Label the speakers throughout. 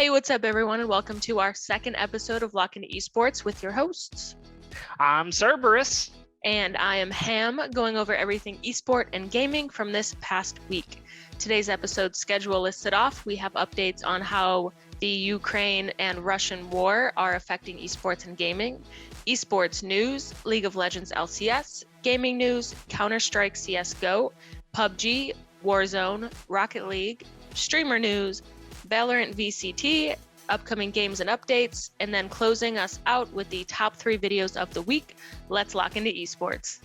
Speaker 1: Hey, what's up, everyone, and welcome to our second episode of LockInToEsports with your hosts.
Speaker 2: I'm Cerberus.
Speaker 1: And I am Ham, going over everything esport and gaming from this past week. Today's episode schedule listed off. We have updates on how the Ukraine and Russian war are affecting esports and gaming, esports news, League of Legends LCS, gaming news, Counter-Strike CSGO, PUBG, Warzone, Rocket League, streamer news, Valorant VCT, upcoming games and updates, and then closing us out with the top 3 videos of the week. Let's lock into esports.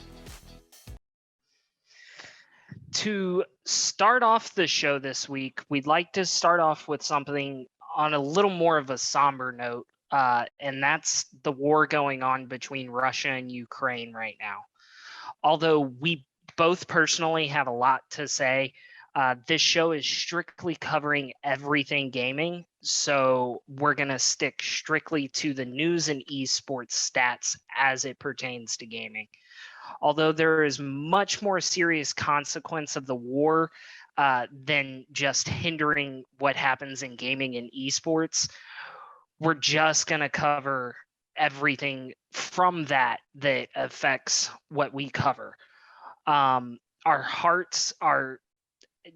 Speaker 2: To start off the show this week, we'd like to start off with something on a little more of a somber note, and that's the war going on between Russia and Ukraine right now. Although we both personally have a lot to say, this show is strictly covering everything gaming, so we're going to stick strictly to the news and esports stats as it pertains to gaming. Although there is much more serious consequence of the war than just hindering what happens in gaming and esports, we're just going to cover everything from that affects what we cover. Our hearts are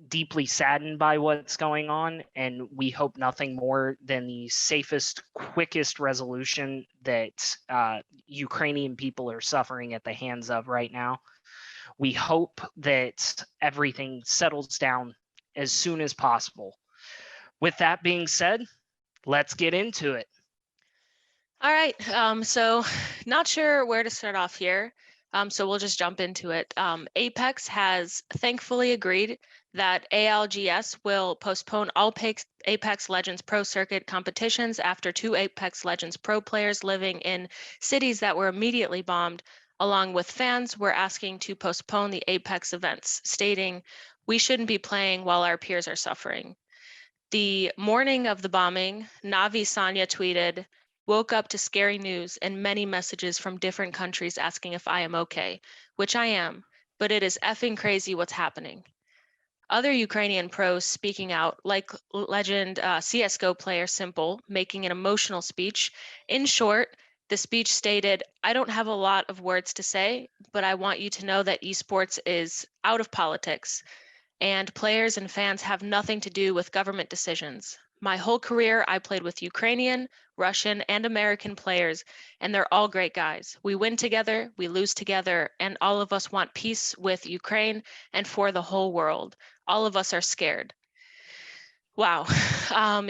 Speaker 2: deeply saddened by what's going on, and we hope nothing more than the safest, quickest resolution that Ukrainian people are suffering at the hands of right now. We hope that everything settles down as soon as possible. With that being said, let's get into it.
Speaker 1: All right, so not sure where to start off here, so we'll just jump into it. Apex has thankfully agreed that ALGS will postpone all Apex Legends Pro Circuit competitions after 2 Apex Legends Pro players living in cities that were immediately bombed, along with fans, were asking to postpone the Apex events, stating, "We shouldn't be playing while our peers are suffering." The morning of the bombing, Navi Sanya tweeted, "Woke up to scary news and many messages from different countries asking if I am okay, which I am, but it is effing crazy what's happening." Other Ukrainian pros speaking out, like legend CSGO player Simple, making an emotional speech. In short, the speech stated, "I don't have a lot of words to say, but I want you to know that esports is out of politics, and players and fans have nothing to do with government decisions. My whole career, I played with Ukrainian, Russian, and American players, and they're all great guys. We win together, we lose together, and all of us want peace with Ukraine and for the whole world. All of us are scared." Wow.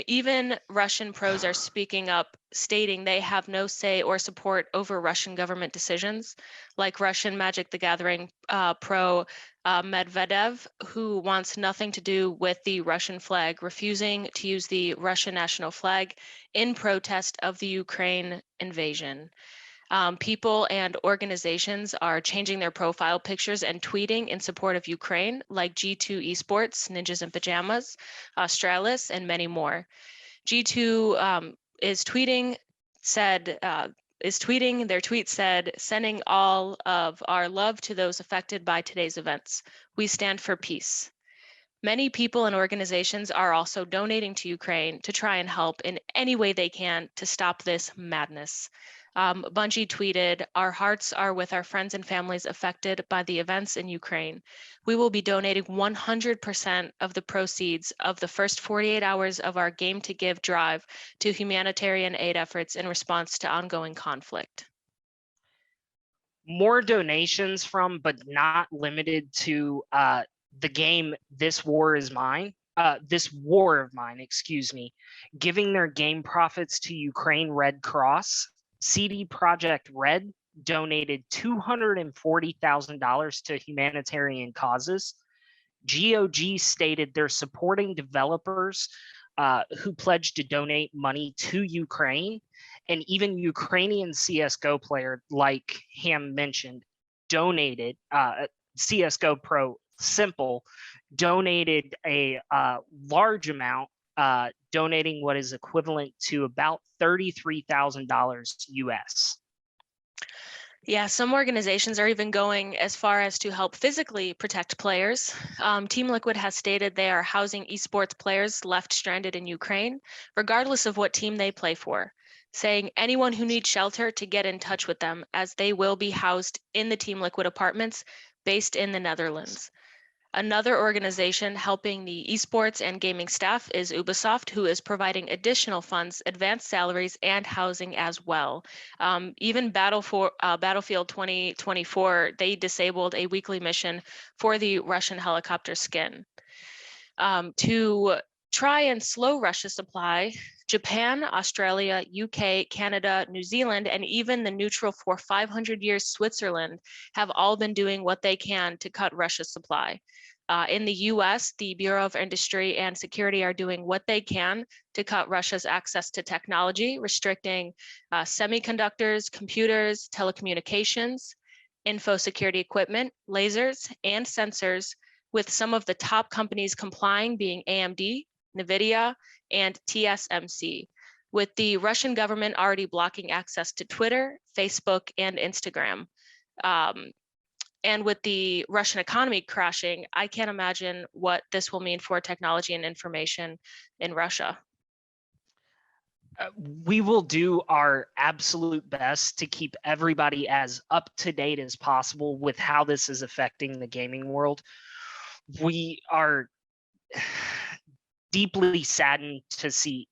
Speaker 1: Even Russian pros are speaking up, stating they have no say or support over Russian government decisions, like Russian Magic the Gathering pro Medvedev, who wants nothing to do with the Russian flag, refusing to use the Russian national flag in protest of the Ukraine invasion. People and organizations are changing their profile pictures and tweeting in support of Ukraine, like G2 Esports, Ninjas in Pajamas, Australis, and many more. G2 is tweeting their tweet said, "Sending all of our love to those affected by today's events. We stand for peace." Many people and organizations are also donating to Ukraine to try and help in any way they can to stop this madness. Bungie tweeted, "Our hearts are with our friends and families affected by the events in Ukraine. We will be donating 100% of the proceeds of the first 48 hours of our Game to Give drive to humanitarian aid efforts in response to ongoing conflict."
Speaker 2: More donations from, but not limited to, the game This War of Mine, giving their game profits to Ukraine Red Cross. CD Projekt Red donated $240,000 to humanitarian causes. GOG stated they're supporting developers who pledged to donate money to Ukraine, and even Ukrainian CSGO player, like Ham mentioned, donated, CSGO Pro Simple donated a large amount, donating what is equivalent to about $33,000 US.
Speaker 1: Yeah, some organizations are even going as far as to help physically protect players. Team Liquid has stated they are housing esports players left stranded in Ukraine, regardless of what team they play for, saying anyone who needs shelter to get in touch with them, as they will be housed in the Team Liquid apartments based in the Netherlands. Another organization helping the esports and gaming staff is Ubisoft, who is providing additional funds, advanced salaries, and housing as well. Even Battlefield 2024, they disabled a weekly mission for the Russian helicopter skin. To try and slow Russia's supply, Japan, Australia, UK, Canada, New Zealand, and even the neutral for 500 years Switzerland have all been doing what they can to cut Russia's supply. In the US, the Bureau of Industry and Security are doing what they can to cut Russia's access to technology, restricting semiconductors, computers, telecommunications, info security equipment, lasers, and sensors, with some of the top companies complying being AMD, NVIDIA, and TSMC, with the Russian government already blocking access to Twitter, Facebook, and Instagram. Um, and with the Russian economy crashing, I can't imagine what this will mean for technology and information in Russia.
Speaker 2: We will do our absolute best to keep everybody as up to date as possible with how this is affecting the gaming world. We are deeply saddened to see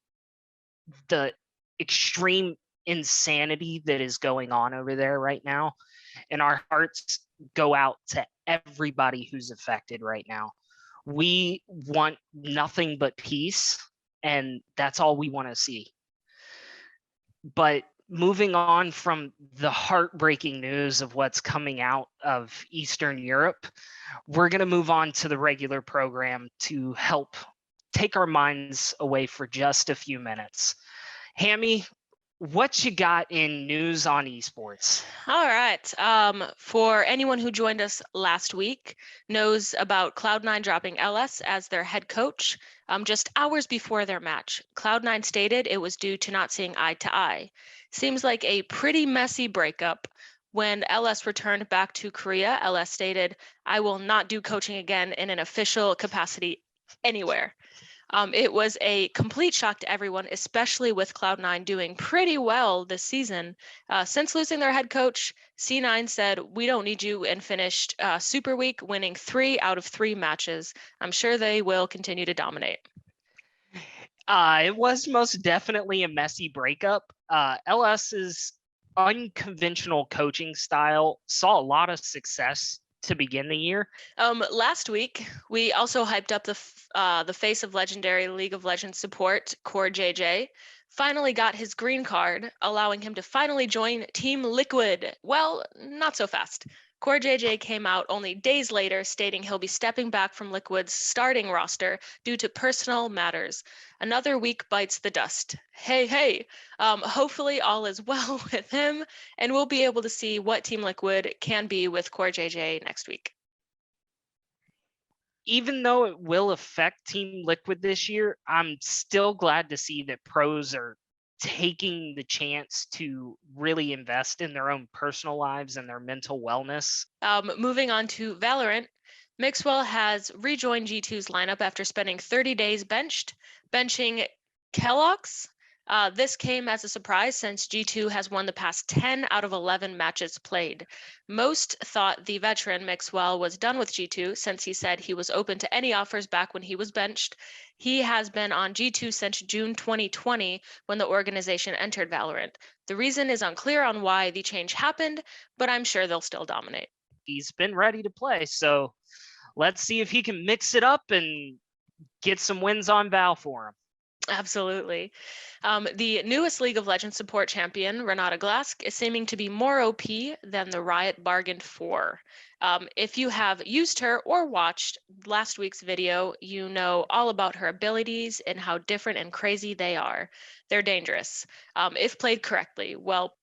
Speaker 2: the extreme insanity that is going on over there right now. And our hearts go out to everybody who's affected right now. We want nothing but peace, and that's all we want to see. But moving on from the heartbreaking news of what's coming out of Eastern Europe, we're going to move on to the regular program to help take our minds away for just a few minutes. Hammy, what you got in news on esports?
Speaker 1: All right. For anyone who joined us last week, knows about Cloud9 dropping LS as their head coach just hours before their match. Cloud9 stated it was due to not seeing eye to eye. Seems like a pretty messy breakup. When LS returned back to Korea, LS stated, "I will not do coaching again in an official capacity anywhere." It was a complete shock to everyone, especially with Cloud9 doing pretty well this season. Since losing their head coach, C9 said, "We don't need you," and finished Super Week, winning 3 out of 3 matches. I'm sure they will continue to dominate.
Speaker 2: It was most definitely a messy breakup. LS's unconventional coaching style saw a lot of success to begin the year.
Speaker 1: Last week, we also hyped up the face of legendary League of Legends support, Core JJ. Finally got his green card, allowing him to finally join Team Liquid. Well, not so fast. Core JJ came out only days later, stating he'll be stepping back from Liquid's starting roster due to personal matters. Another week bites the dust. Hey. Hopefully all is well with him, and we'll be able to see what Team Liquid can be with Core JJ next week.
Speaker 2: Even though it will affect Team Liquid this year, I'm still glad to see that pros are taking the chance to really invest in their own personal lives and their mental wellness.
Speaker 1: Moving on to Valorant, Mixwell has rejoined G2's lineup after spending 30 days benching Kellogg's. This came as a surprise since G2 has won the past 10 out of 11 matches played. Most thought the veteran Mixwell was done with G2 since he said he was open to any offers back when he was benched. He has been on G2 since June 2020 when the organization entered Valorant. The reason is unclear on why the change happened, but I'm sure they'll still dominate.
Speaker 2: He's been ready to play, so let's see if he can mix it up and get some wins on Val for him.
Speaker 1: Absolutely. The newest League of Legends support champion, Renata Glask, is seeming to be more OP than the Riot bargained for. If you have used her or watched last week's video, you know all about her abilities and how different and crazy they are. They're dangerous. If played correctly, well,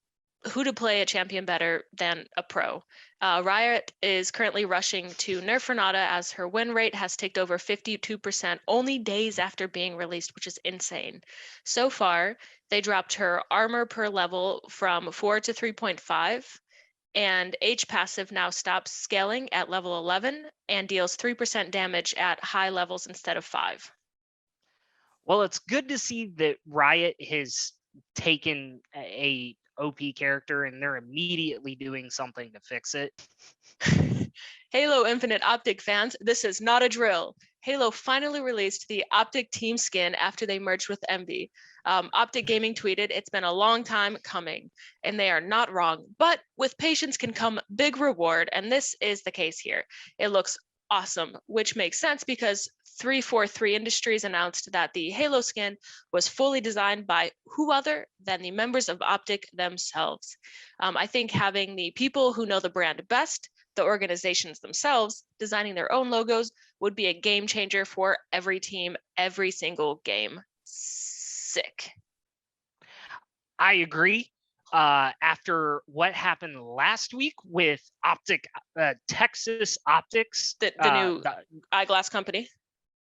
Speaker 1: who to play a champion better than a pro? Riot is currently rushing to nerf Renata as her win rate has ticked over 52% only days after being released, which is insane. So far, they dropped her armor per level from 4 to 3.5 and H passive now stops scaling at level 11 and deals 3% damage at high levels instead of 5.
Speaker 2: Well, it's good to see that Riot has taken a OP character and they're immediately doing something to fix it.
Speaker 1: Halo Infinite Optic fans, this is not a drill. Halo finally released the Optic team skin after they merged with Envy. Optic Gaming tweeted, "It's been a long time coming," and they are not wrong. But with patience can come big reward, and this is the case here. It looks awesome, which makes sense because 343 Industries announced that the Halo skin was fully designed by who other than the members of Optic themselves. I think having the people who know the brand best, the organizations themselves, designing their own logos would be a game changer for every team, every single game. Sick.
Speaker 2: I agree. After what happened last week with Texas Optics,
Speaker 1: The new eyeglass company.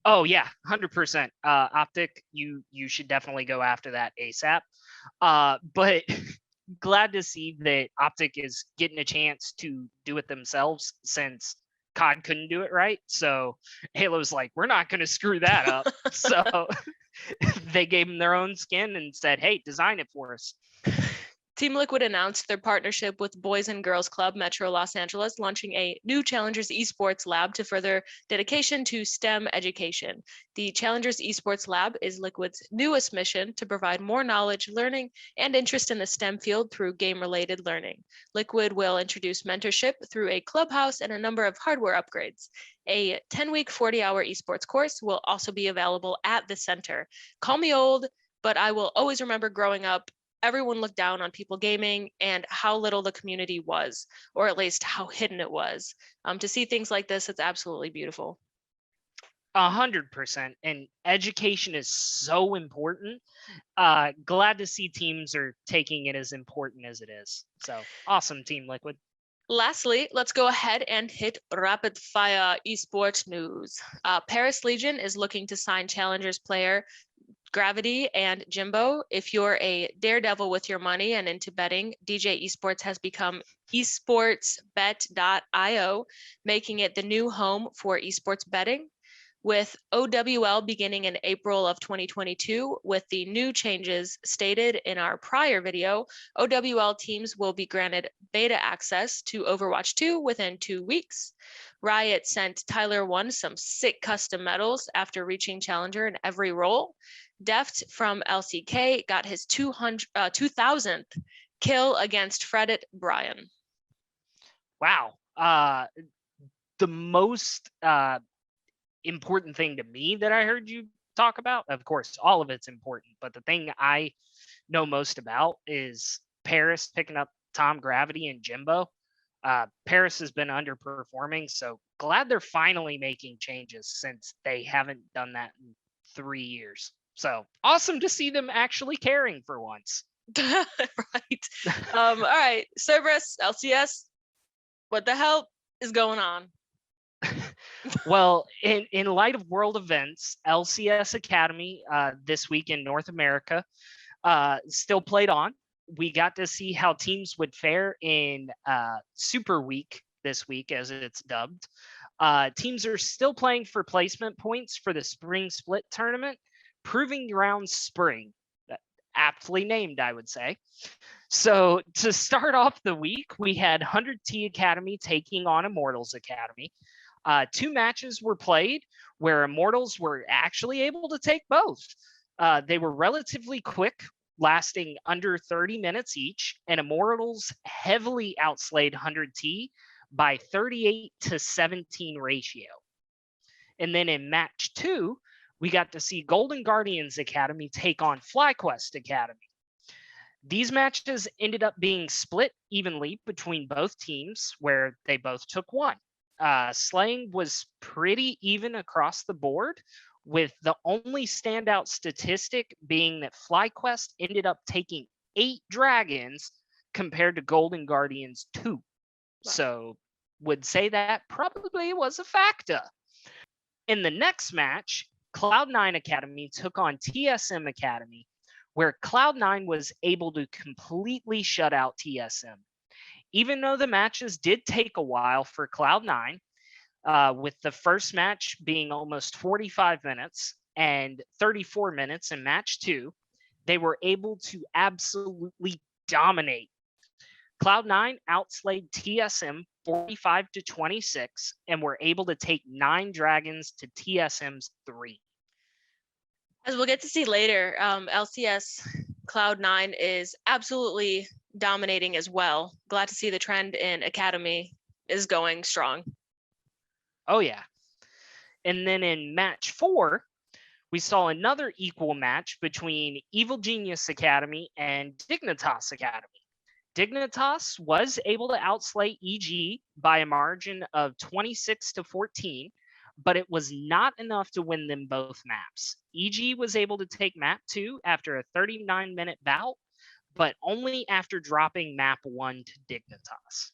Speaker 2: Oh yeah, 100%. Optic, you should definitely go after that ASAP. But glad to see that Optic is getting a chance to do it themselves since COD couldn't do it right. So Halo's like, we're not going to screw that up. So they gave them their own skin and said, hey, design it for us.
Speaker 1: Team Liquid announced their partnership with Boys and Girls Club Metro Los Angeles, launching a new Challengers Esports Lab to further dedication to STEM education. The Challengers Esports Lab is Liquid's newest mission to provide more knowledge, learning, and interest in the STEM field through game-related learning. Liquid will introduce mentorship through a clubhouse and a number of hardware upgrades. A 10-week, 40-hour esports course will also be available at the center. Call me old, but I will always remember growing up, everyone looked down on people gaming and how little the community was, or at least how hidden it was. To see things like this, it's absolutely beautiful.
Speaker 2: 100%. And education is so important. Glad to see teams are taking it as important as it is. So awesome, Team Liquid.
Speaker 1: Lastly, let's go ahead and hit rapid fire esports news. Paris Legion is looking to sign Challengers player Gravity and Jimbo. If you're a daredevil with your money and into betting, DJ Esports has become esportsbet.io, making it the new home for esports betting. With OWL beginning in April of 2022, with the new changes stated in our prior video, OWL teams will be granted beta access to Overwatch 2 within 2 weeks. Riot sent Tyler 1 some sick custom medals after reaching Challenger in every role. Deft from LCK got his 2000th kill against Fredit Brian.
Speaker 2: Wow. The most important thing to me that I heard you talk about, of course, all of it's important, but the thing I know most about is Paris picking up Tom Gravity and Jimbo. Paris has been underperforming, so glad they're finally making changes since they haven't done that in 3 years. So awesome to see them actually caring for once.
Speaker 1: Right. All right, Cerberus, LCS, what the hell is going on?
Speaker 2: Well, in light of world events, LCS Academy this week in North America still played on. We got to see how teams would fare in Super Week this week, as it's dubbed. Teams are still playing for placement points for the Spring Split tournament, Proving Ground Spring, aptly named, I would say. So to start off the week, we had 100T Academy taking on Immortals Academy. 2 matches were played where Immortals were actually able to take both. They were relatively quick, lasting under 30 minutes each, and Immortals heavily outslayed 100T by 38-17 ratio. And then in match 2, we got to see Golden Guardians Academy take on FlyQuest Academy. These matches ended up being split evenly between both teams, where they both took 1. Slaying was pretty even across the board, with the only standout statistic being that FlyQuest ended up taking 8 dragons compared to Golden Guardians 2. Wow. So would say that probably was a factor. In the next match, Cloud9 Academy took on TSM Academy, where Cloud9 was able to completely shut out TSM. Even though the matches did take a while for Cloud9, with the first match being almost 45 minutes and 34 minutes in match 2, they were able to absolutely dominate. Cloud9 outslayed TSM 45-26 and were able to take 9 dragons to TSM's 3.
Speaker 1: As we'll get to see later, LCS Cloud9 is absolutely dominating as well. Glad to see the trend in Academy is going strong.
Speaker 2: Oh, yeah. And then in match 4, we saw another equal match between Evil Genius Academy and Dignitas Academy. Dignitas was able to outslay EG by a margin of 26-14, but it was not enough to win them both maps. EG was able to take map 2 after a 39-minute bout, but only after dropping map 1 to Dignitas.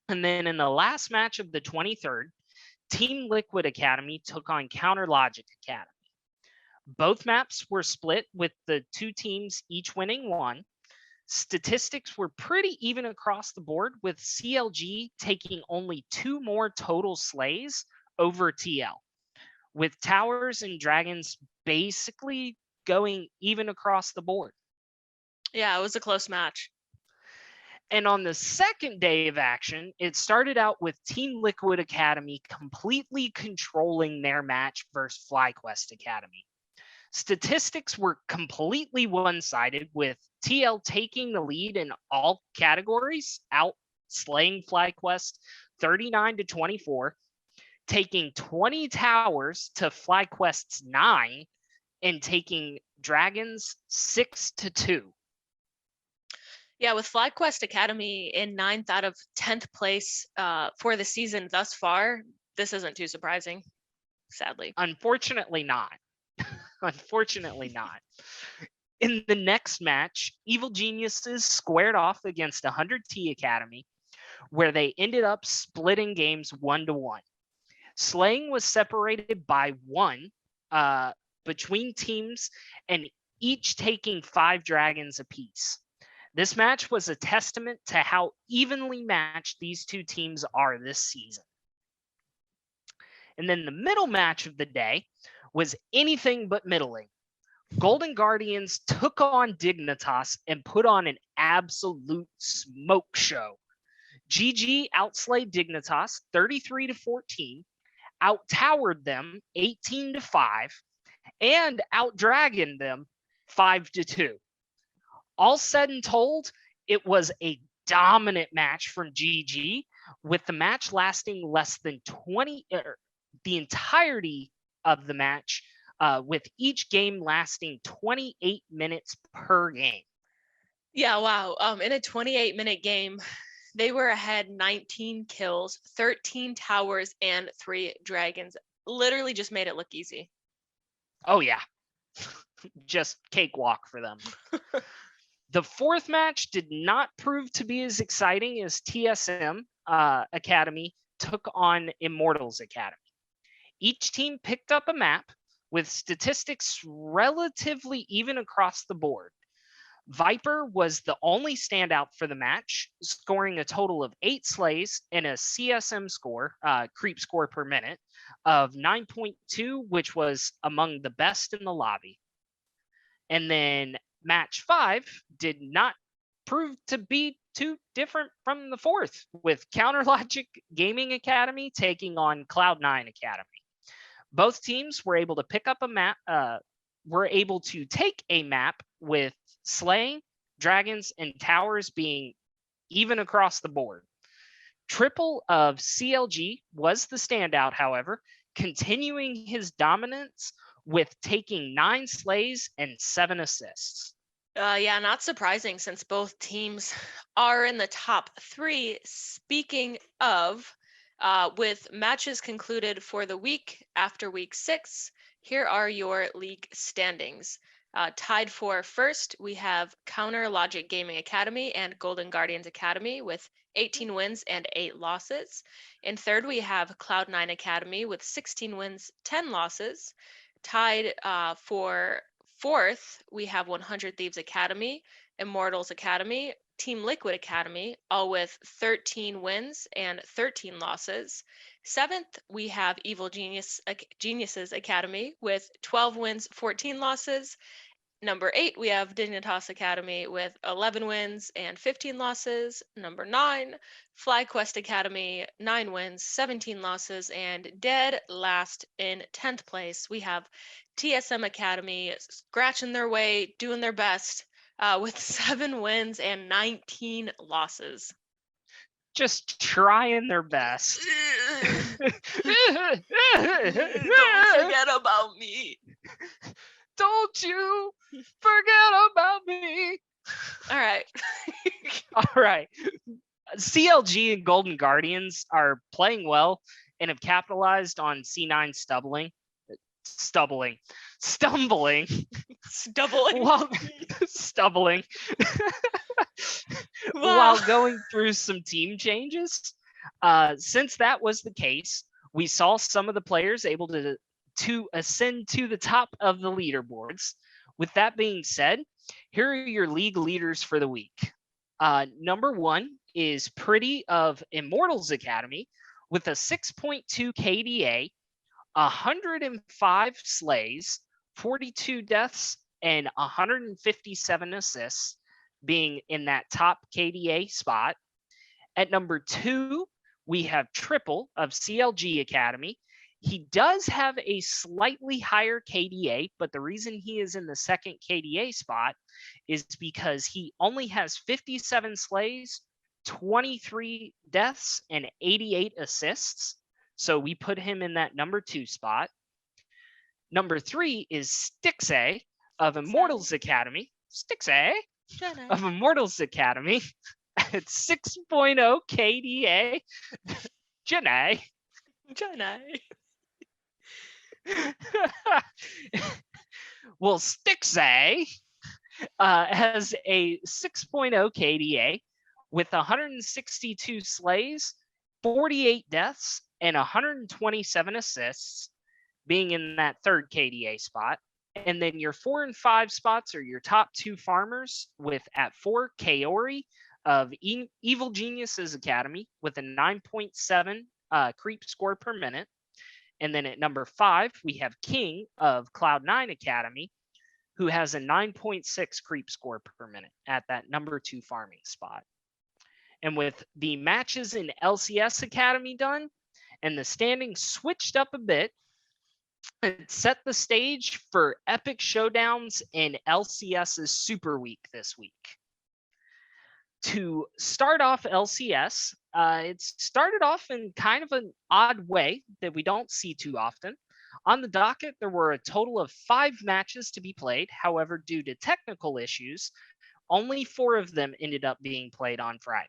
Speaker 2: And then in the last match of the 23rd, Team Liquid Academy took on Counter Logic Academy. Both maps were split with the 2 teams each winning 1. Statistics were pretty even across the board, with CLG taking only 2 more total slays over TL, with towers and dragons basically going even across the board.
Speaker 1: Yeah, it was a close match.
Speaker 2: And on the second day of action, it started out with Team Liquid Academy completely controlling their match versus FlyQuest Academy. Statistics were completely one-sided, with TL taking the lead in all categories, outslaying FlyQuest 39-24, taking 20 towers to FlyQuest's 9, and taking dragons 6-2.
Speaker 1: Yeah, with FlyQuest Academy in 9th out of 10th place for the season thus far, this isn't too surprising, sadly.
Speaker 2: Unfortunately not. Unfortunately not. In the next match, Evil Geniuses squared off against 100T Academy, where they ended up splitting games 1-1. Slaying was separated by 1 between teams, and each taking 5 dragons apiece. This match was a testament to how evenly matched these 2 teams are this season. And then the middle match of the day was anything but middling. Golden Guardians took on Dignitas and put on an absolute smoke show. GG outslayed Dignitas 33-14, out-towered them 18-5, and out-dragoned them 5-2. All said and told, it was a dominant match from GG, with the match lasting less than 20, the entirety of the match, with each game lasting 28 minutes per game.
Speaker 1: Yeah, wow. In a 28-minute game, they were ahead 19 kills, 13 towers, and 3 dragons. Literally just made it look easy.
Speaker 2: Oh, yeah. Just cakewalk for them. The fourth match did not prove to be as exciting as TSM Academy took on Immortals Academy. Each team picked up a map with statistics relatively even across the board. Viper was the only standout for the match, scoring a total of 8 slays and a CSM score, creep score per minute, of 9.2, which was among the best in the lobby. And then match 5 did not prove to be too different from the fourth, with Counter Logic Gaming Academy taking on Cloud9 Academy. Both teams were able to pick up a map, were able to take a map with slaying, dragons, and towers being even across the board. Triple of CLG was the standout, however, continuing his dominance with taking 9 slays and 7 assists.
Speaker 1: Yeah, not surprising since both teams are in the top 3. Speaking of, with matches concluded for the week after week 6, here are your league standings. Tied for first, we have Counter Logic Gaming Academy and Golden Guardians Academy with 18 wins and 8 losses. In third, we have Cloud9 Academy with 16 wins, 10 losses. Tied for fourth, we have 100 Thieves Academy, Immortals Academy, Team Liquid Academy, all with 13 wins and 13 losses. 7th, we have Geniuses Academy with 12 wins, 14 losses. Number 8, we have Dignitas Academy with 11 wins and 15 losses. Number 9, FlyQuest Academy, 9 wins, 17 losses. And dead last in 10th place, we have TSM Academy scratching their way, doing their best with 7 wins and 19 losses.
Speaker 2: Just trying their best.
Speaker 1: Don't forget about me.
Speaker 2: Don't you forget about me.
Speaker 1: All right.
Speaker 2: All right. CLG and Golden Guardians are playing well and have capitalized on C9 stumbling.
Speaker 1: Stumbling.
Speaker 2: Stumbling. While going through some team changes. Since that was the case, we saw some of the players able to ascend to the top of the leaderboards. With that being said, here are your league leaders for the week. Number 1 is Pretty of Immortals Academy with a 6.2 KDA, 105 slays, 42 deaths, and 157 assists, being in that top KDA spot. At number 2, we have Triple of CLG Academy. He does have a slightly higher KDA, but the reason he is in the second KDA spot is because he only has 57 slays, 23 deaths, and 88 assists. So we put him in that number 2 spot. Number 3 is Stixay of Immortals Academy. Stixay of Immortals Academy at 6.0 KDA. Janae. Well, Stixay has a 6.0 KDA with 162 slays, 48 deaths, and 127 assists, being in that third KDA spot. And then your 4 and 5 spots are your top 2 farmers with at 4 Kaori of Evil Geniuses Academy with a 9.7 creep score per minute. And then at number 5, we have King of Cloud9 Academy, who has a 9.6 creep score per minute at that number 2 farming spot. And with the matches in LCS Academy done and the standings switched up a bit, it set the stage for epic showdowns in LCS's Super Week this week. To start off LCS, it started off in kind of an odd way that we don't see too often. On the docket, there were a total of 5 matches to be played. However, due to technical issues, only 4 of them ended up being played on Friday.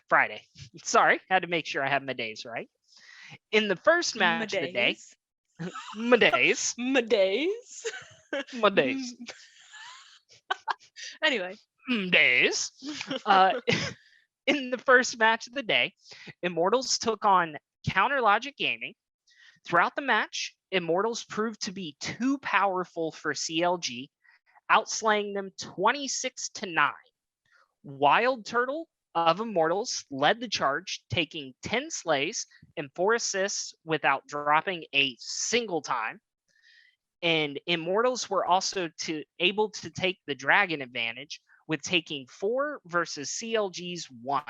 Speaker 2: Friday. Sorry, had to make sure I have my days right. In the first match of the day, my days.
Speaker 1: Anyway.
Speaker 2: Days. In the first match of the day, Immortals took on Counter Logic Gaming. Throughout the match, Immortals proved to be too powerful for CLG, outslaying them 26-9. Wild Turtle of Immortals led the charge, taking 10 slays and 4 assists without dropping a single time. And Immortals were also able to take the Dragon advantage with taking 4 versus CLG's 1.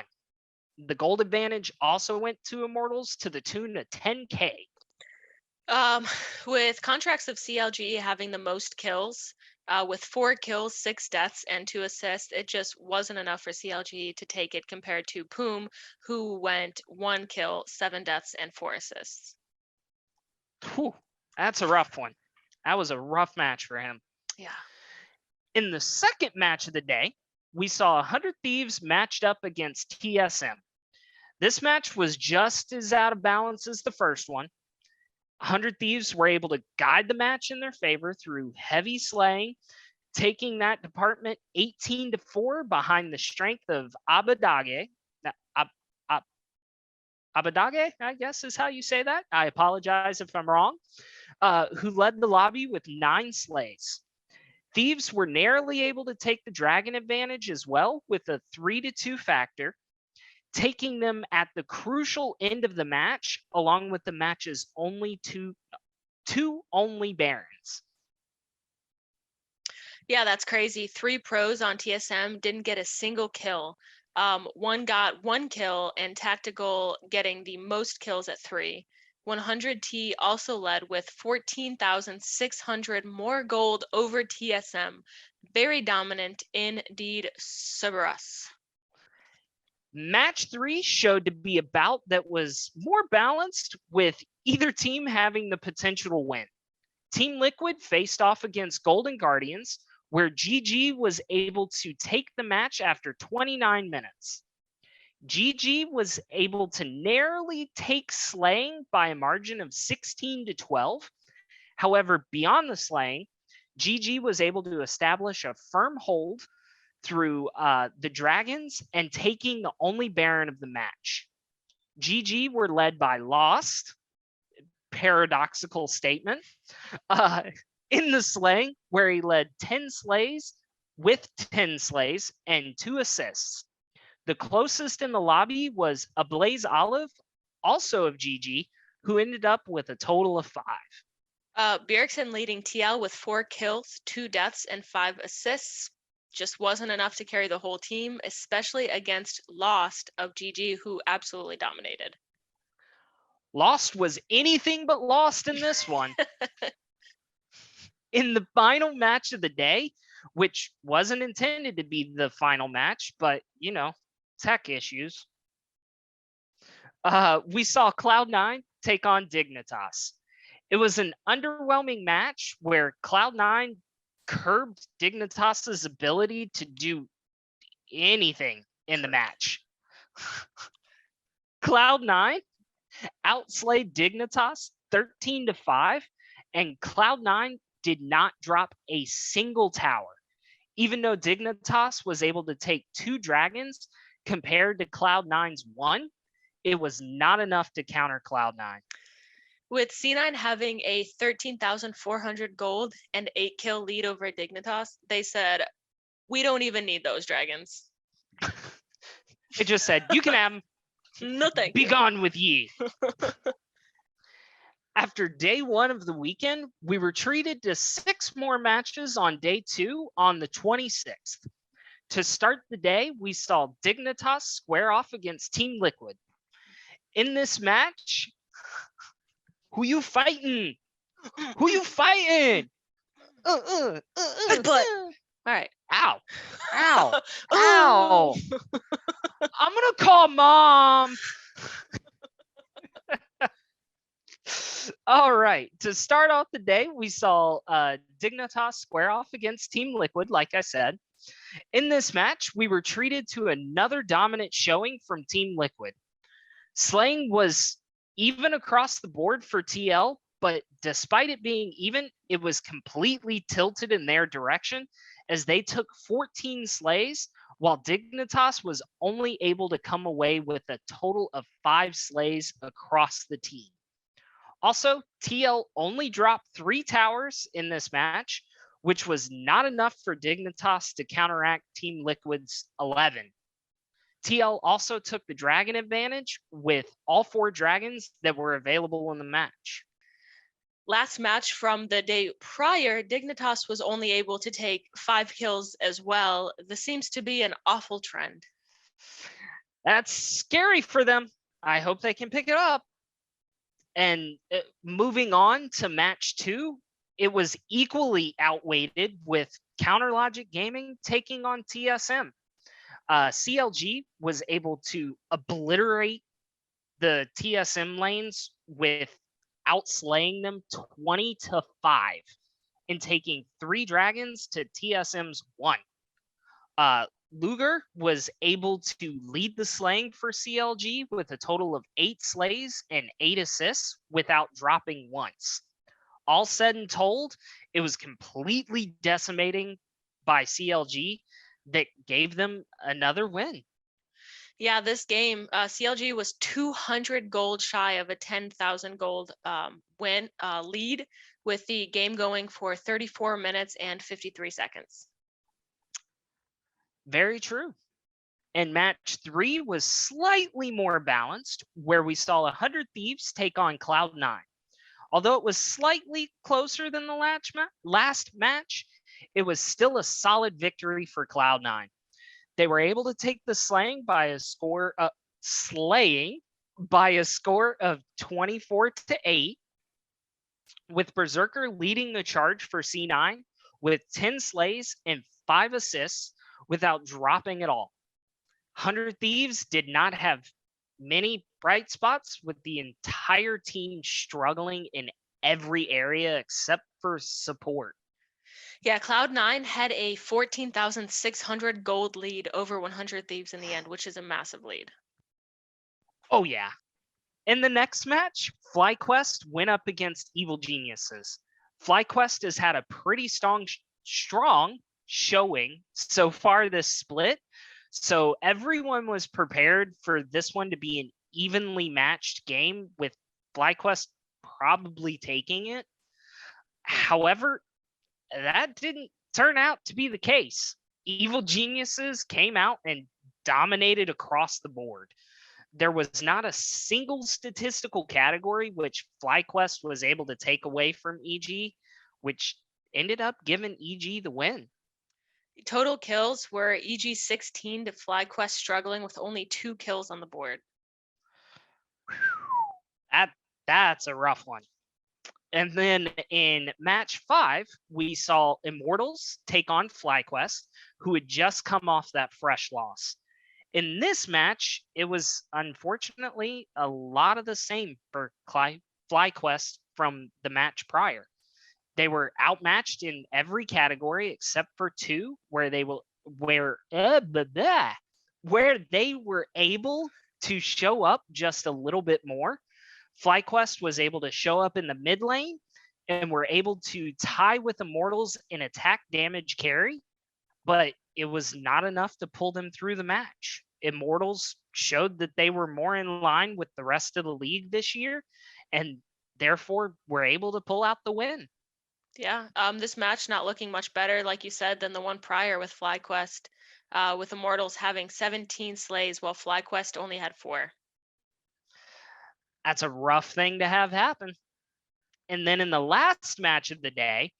Speaker 2: The gold advantage also went to Immortals to the tune of 10K.
Speaker 1: With contracts of CLG having the most kills, with 4 kills, 6 deaths, and 2 assists, it just wasn't enough for CLG to take it compared to Poom, who went 1 kill, 7 deaths, and 4 assists.
Speaker 2: Whew, that's a rough one. That was a rough match for him.
Speaker 1: Yeah.
Speaker 2: In the second match of the day, we saw 100 Thieves matched up against TSM. This match was just as out of balance as the first one. 100 Thieves were able to guide the match in their favor through heavy slaying, taking that department 18-4 behind the strength of Abadage. Abadage, I guess is how you say that. I apologize if I'm wrong. Who led the lobby with 9 slays. Thieves were narrowly able to take the dragon advantage as well with a 3-2 factor, taking them at the crucial end of the match, along with the match's only two only barons.
Speaker 1: Yeah, that's crazy. 3 pros on TSM didn't get a single kill. One got 1 kill, and Tactical getting the most kills at 3. 100T also led with 14,600 more gold over TSM. Very dominant indeed, Cerberus.
Speaker 2: Match 3 showed to be a bout that was more balanced, with either team having the potential to win. Team Liquid faced off against Golden Guardians, where GG was able to take the match after 29 minutes. GG was able to narrowly take slaying by a margin of 16-12. However, beyond the slaying, GG was able to establish a firm hold through the dragons and taking the only baron of the match. GG were led by Lost, paradoxical statement, in the slaying, where he led 10 slays with 10 slays and 2 assists. The closest in the lobby was Ablaze Olive, also of GG, who ended up with a total of 5.
Speaker 1: Bjergsen leading TL with 4 kills, 2 deaths, and 5 assists. Just wasn't enough to carry the whole team, especially against Lost of GG, who absolutely dominated.
Speaker 2: Lost was anything but lost in this one. In the final match of the day, which wasn't intended to be the final match, but, tech issues, we saw Cloud9 take on Dignitas. It was an underwhelming match where Cloud9 curbed Dignitas's ability to do anything in the match. Cloud9 outslayed Dignitas 13-5, and Cloud9 did not drop a single tower. Even though Dignitas was able to take 2 dragons compared to Cloud9's 1, it was not enough to counter Cloud9.
Speaker 1: With C9 having a 13,400 gold and 8 kill lead over Dignitas, they said, we don't even need those dragons.
Speaker 2: It just said, you can have them.
Speaker 1: No thank
Speaker 2: Be
Speaker 1: you.
Speaker 2: gone with ye. After day 1 of the weekend, we were treated to 6 more matches on day 2 on the 26th. To start the day, we saw Dignitas square off against Team Liquid. In this match, who you fighting? Who you fighting?
Speaker 1: Good butt. All right.
Speaker 2: Ow. Ow. Ow. I'm going to call mom. All right. To start off the day, we saw Dignitas square off against Team Liquid, like I said. In this match, we were treated to another dominant showing from Team Liquid. Slaying was even across the board for TL, but despite it being even, it was completely tilted in their direction as they took 14 slays, while Dignitas was only able to come away with a total of 5 slays across the team. Also, TL only dropped 3 towers in this match, which was not enough for Dignitas to counteract Team Liquid's 11. TL also took the dragon advantage with all 4 dragons that were available in the match.
Speaker 1: Last match from the day prior, Dignitas was only able to take 5 kills as well. This seems to be an awful trend.
Speaker 2: That's scary for them. I hope they can pick it up. And moving on to match 2, it was equally outweighted with Counterlogic Gaming taking on TSM. CLG was able to obliterate the TSM lanes with outslaying them 20-5 and taking 3 dragons to TSM's 1. Luger was able to lead the slaying for CLG with a total of 8 slays and 8 assists without dropping once. All said and told, it was completely decimating by CLG that gave them another win.
Speaker 1: Yeah, this game, CLG was 200 gold shy of a 10,000 gold win lead. with the game going for 34 minutes and 53 seconds.
Speaker 2: Very true. And match 3 was slightly more balanced, where we saw 100 Thieves take on Cloud9. Although it was slightly closer than the last match, it was still a solid victory for Cloud9. They were able to take the slaying by a score of 24-8, with Berserker leading the charge for C9 with 10 slays and 5 assists without dropping at all. 100 Thieves did not have many bright spots, with the entire team struggling in every area except for support.
Speaker 1: Yeah, Cloud9 had a 14,600 gold lead over 100 Thieves in the end, which is a massive lead.
Speaker 2: Oh, yeah. In the next match, FlyQuest went up against Evil Geniuses. FlyQuest has had a pretty strong showing so far this split, so everyone was prepared for this one to be an evenly matched game, with FlyQuest probably taking it. However, that didn't turn out to be the case. Evil Geniuses came out and dominated across the board. There was not a single statistical category which FlyQuest was able to take away from EG, which ended up giving EG the win.
Speaker 1: Total kills were EG 16 to FlyQuest struggling with only 2 kills on the board.
Speaker 2: That's a rough one. And then in match 5, we saw Immortals take on FlyQuest, who had just come off that fresh loss. In this match, it was unfortunately a lot of the same for FlyQuest from the match prior. They were outmatched in every category except for 2, where they were able to show up just a little bit more. FlyQuest was able to show up in the mid lane and were able to tie with Immortals in attack damage carry, but it was not enough to pull them through the match. Immortals showed that they were more in line with the rest of the league this year, and therefore were able to pull out the win.
Speaker 1: Yeah, this match not looking much better, like you said, than the one prior with FlyQuest, with Immortals having 17 slays while FlyQuest only had 4.
Speaker 2: That's a rough thing to have happen. And then in the last match of the day,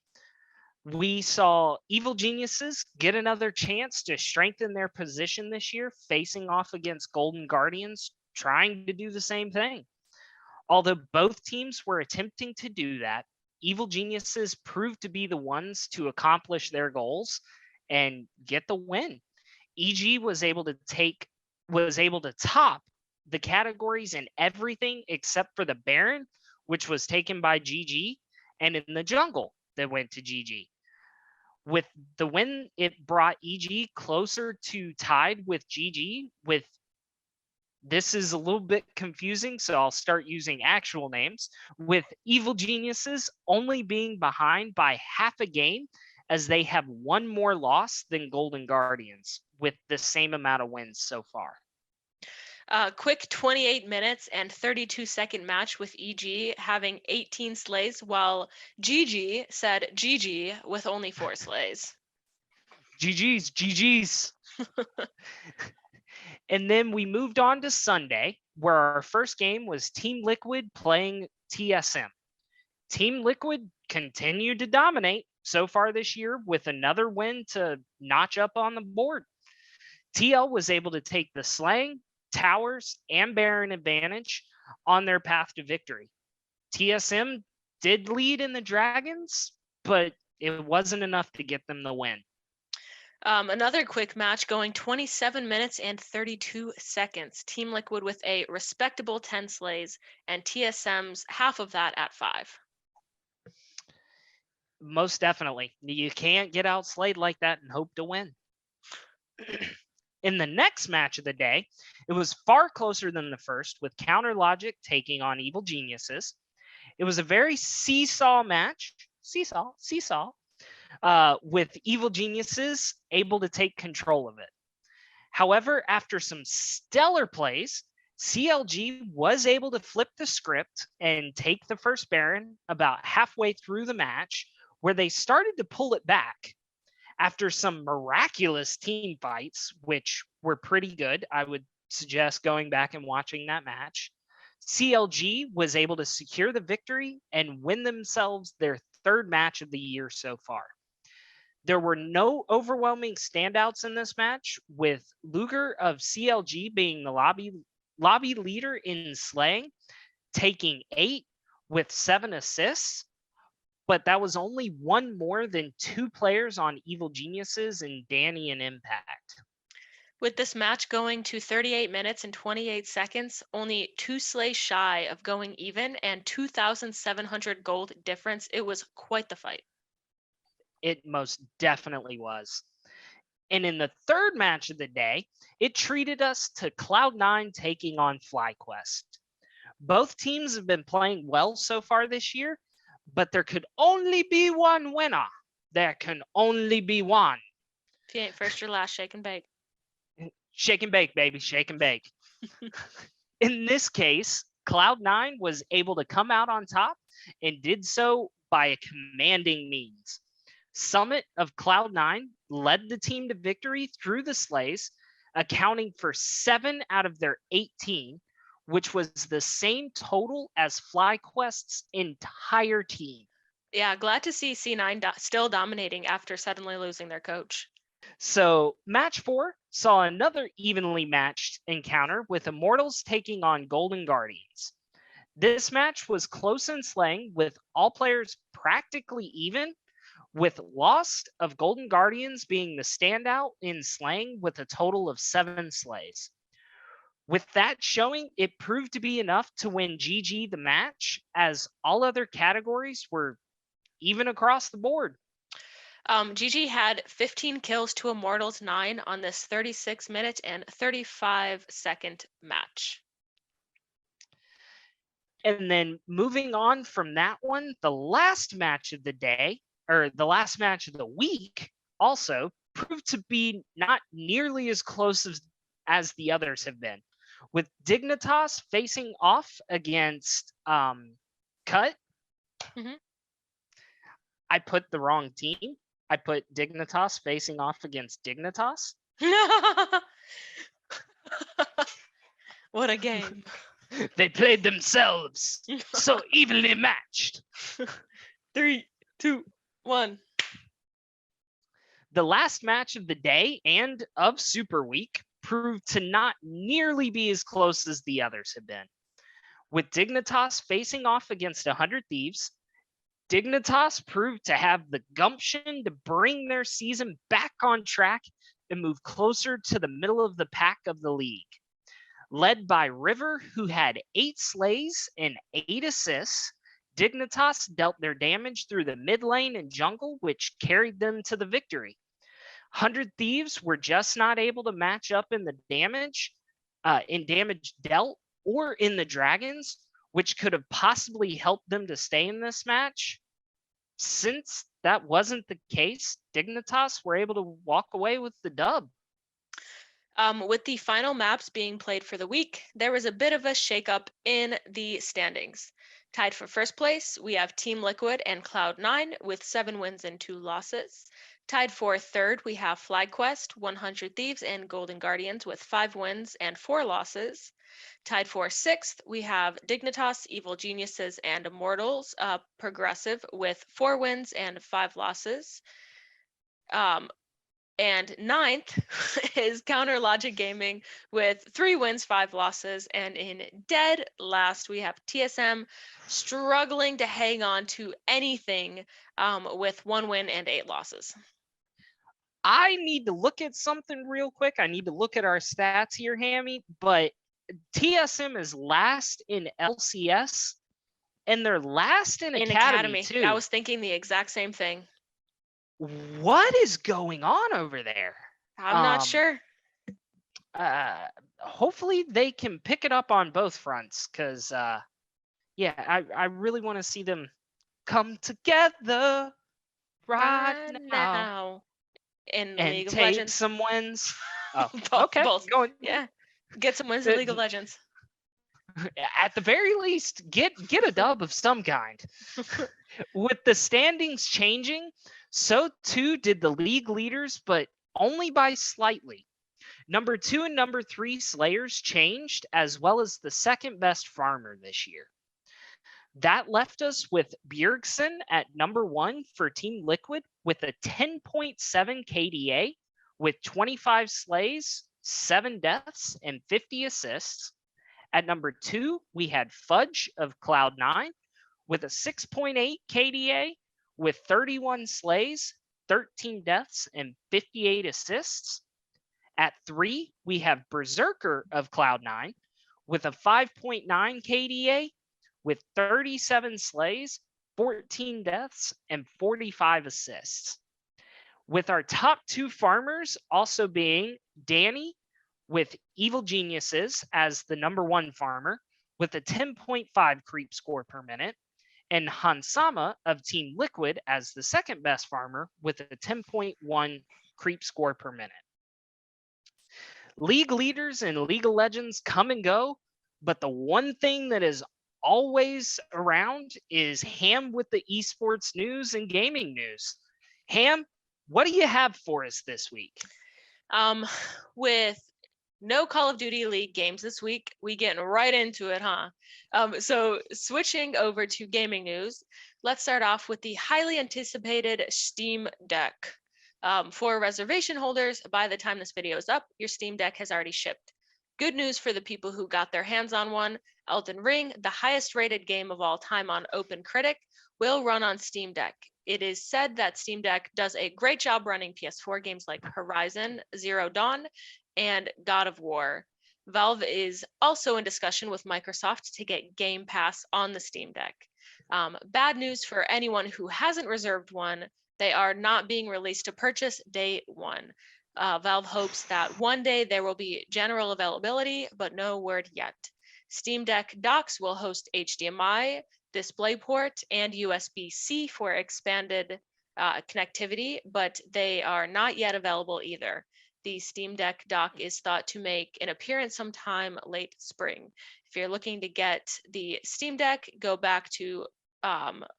Speaker 2: we saw Evil Geniuses get another chance to strengthen their position this year, facing off against Golden Guardians, trying to do the same thing. Although both teams were attempting to do that, Evil Geniuses proved to be the ones to accomplish their goals and get the win. EG was able to top the categories in everything except for the Baron, which was taken by GG, and in the jungle that went to GG. With the win, it brought EG closer to tied with GG. With this is a little bit confusing, so I'll start using actual names, with Evil Geniuses only being behind by half a game, as they have one more loss than Golden Guardians, with the same amount of wins so far.
Speaker 1: Quick 28 minutes and 32-second match with EG having 18 slays, while GG said GG with only 4 slays.
Speaker 2: GG's. And then we moved on to Sunday, where our first game was Team Liquid playing TSM. Team Liquid continued to dominate so far this year, with another win to notch up on the board. TL was able to take the slaying, towers, and Baron advantage on their path to victory. TSM did lead in the Dragons, but it wasn't enough to get them the win.
Speaker 1: Another quick match going 27 minutes and 32 seconds. Team Liquid with a respectable 10 slays, and TSM's half of that at 5.
Speaker 2: Most definitely. You can't get outslayed like that and hope to win. In the next match of the day, it was far closer than the first, with Counter Logic taking on Evil Geniuses. It was a very seesaw match. Seesaw. With Evil Geniuses able to take control of it. However, after some stellar plays, CLG was able to flip the script and take the first Baron about halfway through the match, where they started to pull it back. After some miraculous team fights, which were pretty good, I would suggest going back and watching that match, CLG was able to secure the victory and win themselves their third match of the year so far. There were no overwhelming standouts in this match, with Luger of CLG being the lobby leader in slaying, taking 8 with 7 assists, but that was only one more than 2 players on Evil Geniuses and Danny and Impact.
Speaker 1: With this match going to 38 minutes and 28 seconds, only 2 slays shy of going even and 2,700 gold difference, it was quite the fight.
Speaker 2: It most definitely was. And in the third match of the day, it treated us to Cloud9 taking on FlyQuest. Both teams have been playing well so far this year, but there could only be one winner. There can only be one.
Speaker 1: If you ain't first, you're last, shake and bake.
Speaker 2: Shake and bake, baby, shake and bake. In this case, Cloud9 was able to come out on top and did so by a commanding means. Summit of Cloud9 led the team to victory through the slays, accounting for 7 out of their 18, which was the same total as FlyQuest's entire team.
Speaker 1: Yeah, glad to see C9 still dominating after suddenly losing their coach.
Speaker 2: So match 4 saw another evenly matched encounter with Immortals taking on Golden Guardians. This match was close in slaying, with all players practically even, with Lost of Golden Guardians being the standout in slaying with a total of 7 slays. With that showing, it proved to be enough to win GG the match, as all other categories were even across the board.
Speaker 1: GG had 15 kills to Immortals 9 on this 36-minute and 35-second match.
Speaker 2: And then moving on from that one, the last match of the day, or the last match of the week, also proved to be not nearly as close as the others have been, with Dignitas facing off against Cut.
Speaker 1: Mhm.
Speaker 2: I put the wrong team. I put Dignitas facing off against Dignitas.
Speaker 1: What a game.
Speaker 2: They played themselves so evenly matched.
Speaker 1: 3, 2, 1.
Speaker 2: The last match of the day and of Super Week proved to not nearly be as close as the others have been. With Dignitas facing off against 100 Thieves, Dignitas proved to have the gumption to bring their season back on track and move closer to the middle of the pack of the league. Led by River, who had 8 slays and 8 assists, Dignitas dealt their damage through the mid lane and jungle, which carried them to the victory. 100 Thieves were just not able to match up in the damage dealt or in the dragons, which could have possibly helped them to stay in this match. Since that wasn't the case, Dignitas were able to walk away with the dub.
Speaker 1: With the final maps being played for the week, there was a bit of a shakeup in the standings. Tied for first place, we have Team Liquid and Cloud9 with 7 wins and 2 losses. Tied for third, we have FlyQuest, 100 Thieves, and Golden Guardians with 5 wins and 4 losses. Tied for sixth, we have Dignitas, Evil Geniuses, and Immortals, Progressive with 4 wins and 5 losses. And ninth is Counter Logic Gaming with 3 wins, 5 losses. And in dead last, we have TSM struggling to hang on to anything with 1 win and 8 losses.
Speaker 2: I need to look at something real quick. I need to look at our stats here, Hammy. But TSM is last in LCS, and they're last in Academy too.
Speaker 1: I was thinking the exact same thing.
Speaker 2: What is going on over there?
Speaker 1: I'm not sure.
Speaker 2: Hopefully they can pick it up on both fronts, because I really want to see them come together right now
Speaker 1: in
Speaker 2: and
Speaker 1: League of
Speaker 2: take
Speaker 1: Legends.
Speaker 2: some wins. Oh,
Speaker 1: Both,
Speaker 2: okay.
Speaker 1: both.
Speaker 2: Going,
Speaker 1: Yeah. Get some wins in League of Legends.
Speaker 2: At the very least, get a dub of some kind. With the standings changing, so too did the league leaders, but only by slightly. Number 2 and number 3 Slayers changed, as well as the second best farmer this year. That left us with Bjergsen at number 1 for Team Liquid with a 10.7 KDA with 25 slays, 7 deaths, and 50 assists. At number 2, we had Fudge of Cloud9 with a 6.8 KDA with 31 slays, 13 deaths, and 58 assists. At 3, we have Berserker of Cloud9 with a 5.9 KDA with 37 slays, 14 deaths, and 45 assists. With our top 2 farmers also being Danny with Evil Geniuses as the number 1 farmer with a 10.5 creep score per minute, and Hansama of Team Liquid as the second best farmer with a 10.1 creep score per minute. League leaders and League of Legends come and go, but the one thing that is always around is Ham with the esports news and gaming news. Ham, what do you have for us this week?
Speaker 1: With no Call of Duty League games this week, we getting right into it, huh? So switching over to gaming news, let's start off with the highly anticipated Steam Deck. For reservation holders, by the time this video is up, your Steam Deck has already shipped. Good news for the people who got their hands on one. Elden Ring, the highest rated game of all time on OpenCritic, will run on Steam Deck. It is said that Steam Deck does a great job running PS4 games like Horizon Zero Dawn and God of War. Valve is also in discussion with Microsoft to get Game Pass on the Steam Deck. Bad news for anyone who hasn't reserved one, they are not being released to purchase day one. Valve hopes that one day there will be general availability, but no word yet. Steam Deck docks will host HDMI, DisplayPort, and USB-C for expanded connectivity, but they are not yet available either. The Steam Deck dock is thought to make an appearance sometime late spring. If you're looking to get the Steam Deck, go back to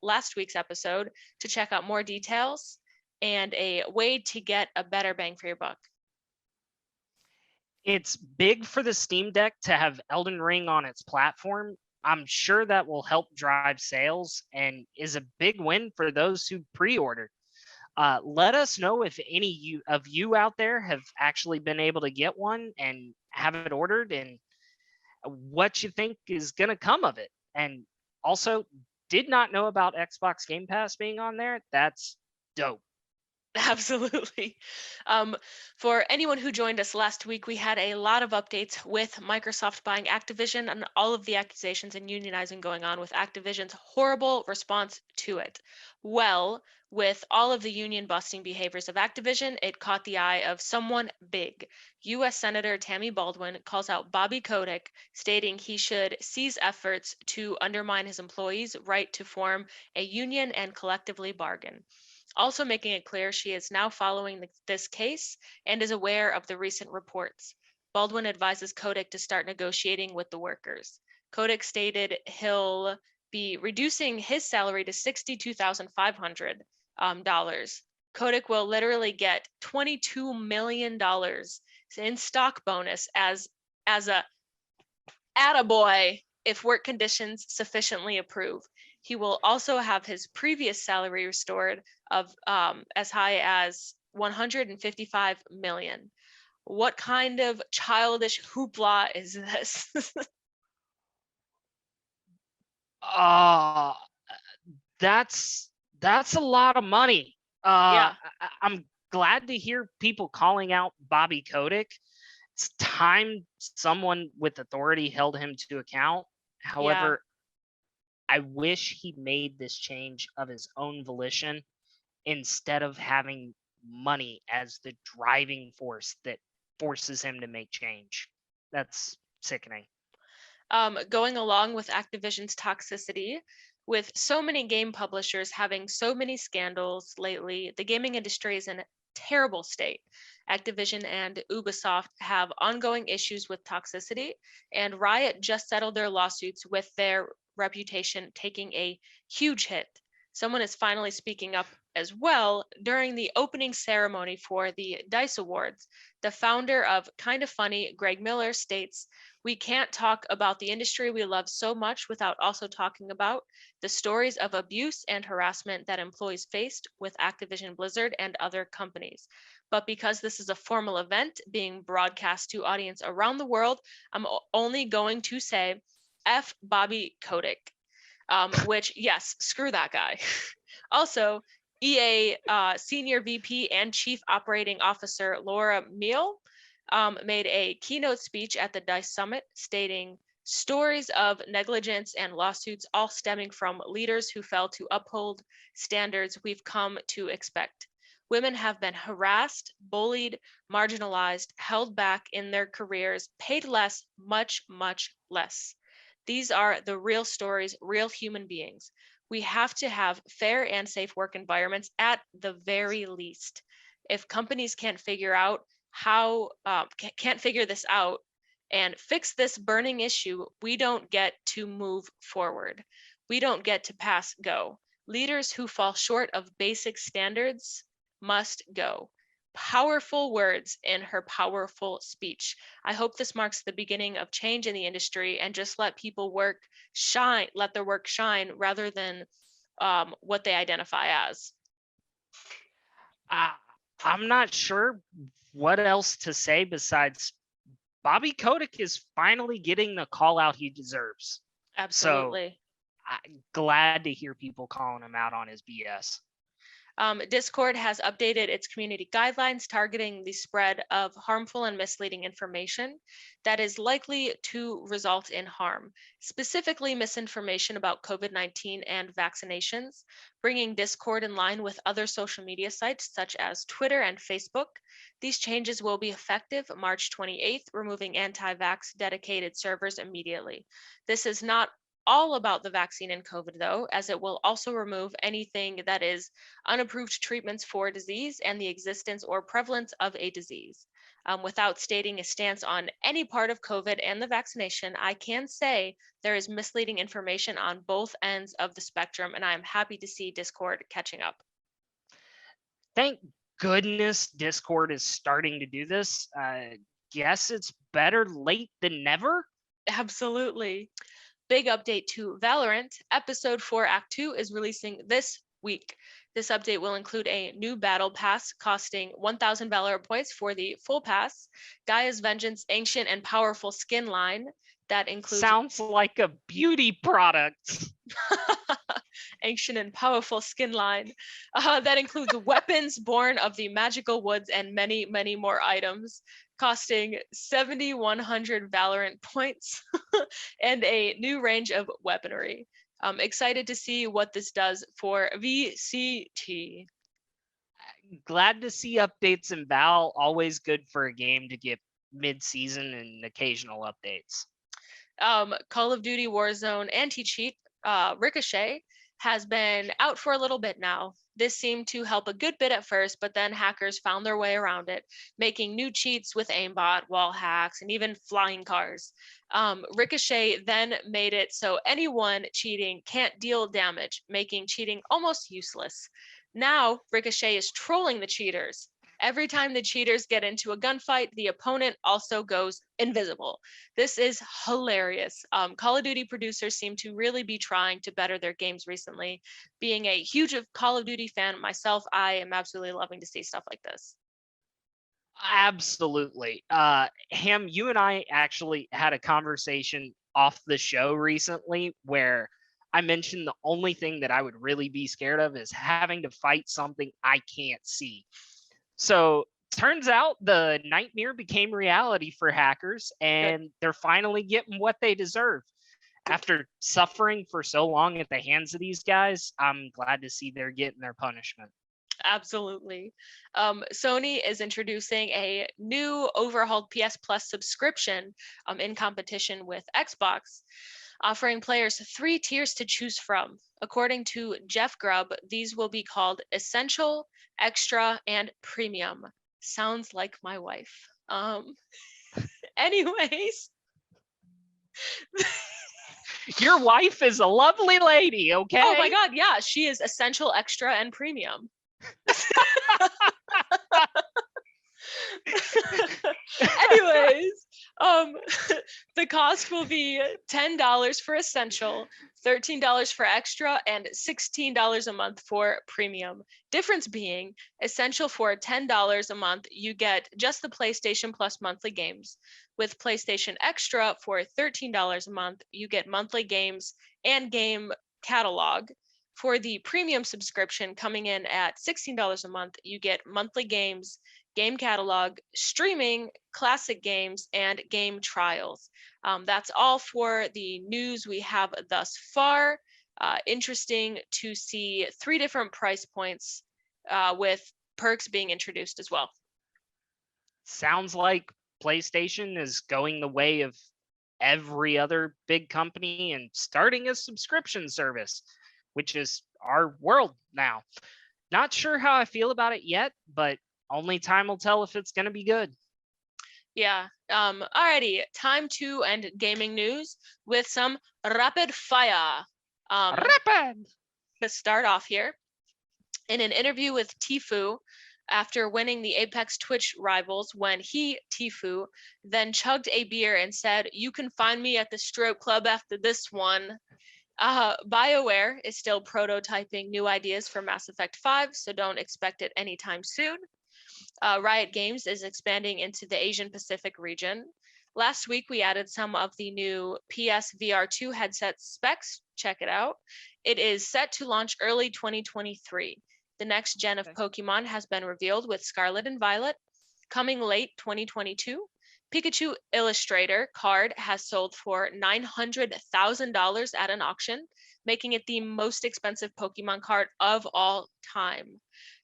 Speaker 1: last week's episode to check out more details and a way to get a better bang for your buck.
Speaker 2: It's big for the Steam Deck to have Elden Ring on its platform. I'm sure that will help drive sales and is a big win for those who pre-ordered. Let us know if any of you out there have actually been able to get one and have it ordered and what you think is going to come of it. And also, did not know about Xbox Game Pass being on there. That's dope.
Speaker 1: Absolutely. For anyone who joined us last week, we had a lot of updates with Microsoft buying Activision and all of the accusations and unionizing going on with Activision's horrible response to it. Well, with all of the union busting behaviors of Activision, it caught the eye of someone big. U.S. Senator Tammy Baldwin calls out Bobby Kotick, stating he should cease efforts to undermine his employees' right to form a union and collectively bargain. Also making it clear she is now following this case and is aware of the recent reports. Baldwin advises Kotick to start negotiating with the workers. Kotick stated he'll be reducing his salary to $62,500. Kotick will literally get $22 million in stock bonus as a attaboy if work conditions sufficiently approve. He will also have his previous salary restored of as high as 155 million. What kind of childish hoopla is this?
Speaker 2: That's a lot of money.
Speaker 1: Yeah.
Speaker 2: I'm glad to hear people calling out Bobby Kotick. It's time someone with authority held him to account. However, I wish he made this change of his own volition instead of having money as the driving force that forces him to make change. That's sickening.
Speaker 1: Going along with Activision's toxicity, with so many game publishers having so many scandals lately, the gaming industry is in terrible state. Activision and Ubisoft have ongoing issues with toxicity, and Riot just settled their lawsuits with their reputation taking a huge hit. Someone is finally speaking up as well. During the opening ceremony for the DICE Awards, the founder of Kind of Funny, Greg Miller, states, "We can't talk about the industry we love so much without also talking about the stories of abuse and harassment that employees faced with Activision Blizzard and other companies. But because this is a formal event being broadcast to audience around the world, I'm only going to say F Bobby Kotick." Which, yes, screw that guy. Also, EA Senior VP and Chief Operating Officer Laura Meal made a keynote speech at the DICE Summit stating, "Stories of negligence and lawsuits all stemming from leaders who failed to uphold standards we've come to expect. Women have been harassed, bullied, marginalized, held back in their careers, paid less, much, much less. These are the real stories, real human beings. We have to have fair and safe work environments at the very least. If companies can't figure out can't figure this out and fix this burning issue, we don't get to move forward. We don't get to pass go. Leaders who fall short of basic standards must go." Powerful words in her powerful speech. I hope this marks the beginning of change in the industry and just let their work shine rather than what they identify as.
Speaker 2: Uh, I'm not sure what else to say besides Bobby Kotick is finally getting the call out he deserves. So
Speaker 1: Absolutely.
Speaker 2: I'm glad to hear people calling him out on his BS.
Speaker 1: Discord has updated its community guidelines targeting the spread of harmful and misleading information that is likely to result in harm, specifically misinformation about COVID-19 and vaccinations, bringing Discord in line with other social media sites such as Twitter and Facebook. These changes will be effective March 28th, removing anti-vax dedicated servers immediately. This is not all about the vaccine and COVID, though, as it will also remove anything that is unapproved treatments for disease and the existence or prevalence of a disease. Without stating a stance on any part of COVID and the vaccination, I can say there is misleading information on both ends of the spectrum, and I am happy to see Discord catching up.
Speaker 2: Thank goodness Discord is starting to do this. Guess it's better late than never.
Speaker 1: Absolutely. Big update to Valorant. Episode 4 Act 2 is releasing this week. This update will include a new battle pass costing 1,000 Valor points for the full pass, Gaia's Vengeance Ancient and Powerful skin line that includes
Speaker 2: Sounds like a beauty product.
Speaker 1: Ancient and Powerful skin line that includes weapons born of the magical woods and many, many more items, costing 7,100 Valorant points and a new range of weaponry. I'm excited to see what this does for VCT.
Speaker 2: Glad to see updates in Val. Always good for a game to get mid-season and occasional updates.
Speaker 1: Call of Duty Warzone anti-cheat Ricochet has been out for a little bit now. This seemed to help a good bit at first, but then hackers found their way around it, making new cheats with aimbot, wall hacks, and even flying cars. Ricochet then made it so anyone cheating can't deal damage, making cheating almost useless. Now, Ricochet is trolling the cheaters. Every time the cheaters get into a gunfight, the opponent also goes invisible. This is hilarious. Call of Duty producers seem to really be trying to better their games recently. Being a huge Call of Duty fan myself, I am absolutely loving to see stuff like this.
Speaker 2: Absolutely. Ham, you and I actually had a conversation off the show recently where I mentioned the only thing that I would really be scared of is having to fight something I can't see. So turns out the nightmare became reality for hackers, and they're finally getting what they deserve. After suffering for so long at the hands of these guys, I'm glad to see they're getting their punishment.
Speaker 1: Absolutely. Sony is introducing a new overhauled PS Plus subscription in competition with Xbox, offering players 3 tiers to choose from. According to Jeff Grubb, these will be called Essential, Extra, and Premium. Sounds like my wife. Anyways.
Speaker 2: Your wife is a lovely lady, okay?
Speaker 1: Oh my God, yeah, she is Essential, Extra, and Premium. Anyways, the cost will be $10 for Essential, $13 for Extra, and $16 a month for Premium. Difference being, Essential for $10 a month, you get just the PlayStation Plus monthly games. With PlayStation Extra for $13 a month, you get monthly games and game catalog. For the premium subscription coming in at $16 a month, you get monthly games, game catalog, streaming, classic games, and game trials. That's all for the news we have thus far. Interesting to see 3 different price points with perks being introduced as well.
Speaker 2: Sounds like PlayStation is going the way of every other big company and starting a subscription service, which is our world now. Not sure how I feel about it yet, but only time will tell if it's going to be good.
Speaker 1: Yeah. Alrighty. Time to end gaming news with some rapid fire.
Speaker 2: Rapid!
Speaker 1: To start off here, in an interview with Tfue after winning the Apex Twitch Rivals, when he, Tfue, then chugged a beer and said, "You can find me at the strip club after this one." BioWare is still prototyping new ideas for Mass Effect 5, so don't expect it anytime soon. Riot Games is expanding into the Asian Pacific region. Last week, we added some of the new PS VR2 headset specs. Check it out. It is set to launch early 2023. The next gen of Pokemon has been revealed with Scarlet and Violet. Coming late 2022, Pikachu Illustrator card has sold for $900,000 at an auction, making it the most expensive Pokemon card of all time.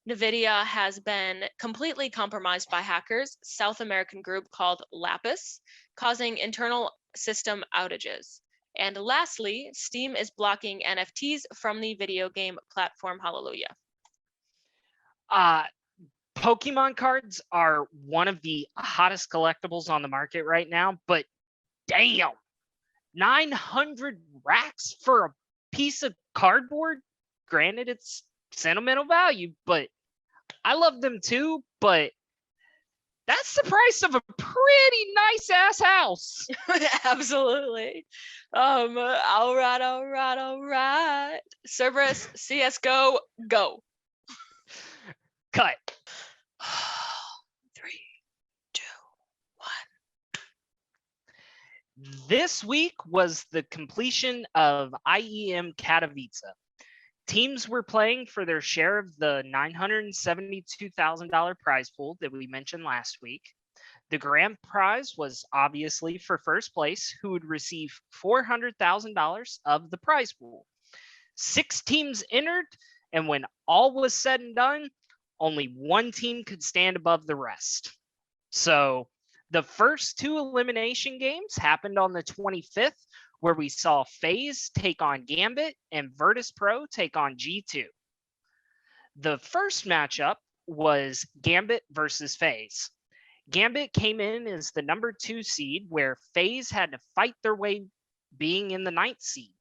Speaker 1: NVIDIA has been completely compromised by hackers, South American group called Lapis, causing internal system outages. And lastly, Steam is blocking NFTs from the video game platform Hallelujah.
Speaker 2: Pokemon cards are one of the hottest collectibles on the market right now, but damn, 900 racks for a piece of cardboard? Granted, it's sentimental value, but I love them too, but that's the price of a pretty nice ass house.
Speaker 1: Absolutely. All right. Cerberus, CSGO, go.
Speaker 2: Cut.
Speaker 1: 3, 2, 1.
Speaker 2: This week was the completion of IEM Katowice. Teams were playing for their share of the $972,000 prize pool that we mentioned last week. The grand prize was obviously for first place, who would receive $400,000 of the prize pool. 6 teams entered, and when all was said and done, only one team could stand above the rest. So the first 2 elimination games happened on the 25th, where we saw FaZe take on Gambit and Virtus Pro take on G2. The first matchup was Gambit versus FaZe. Gambit came in as the number 2 seed, where FaZe had to fight their way being in the 9th seed.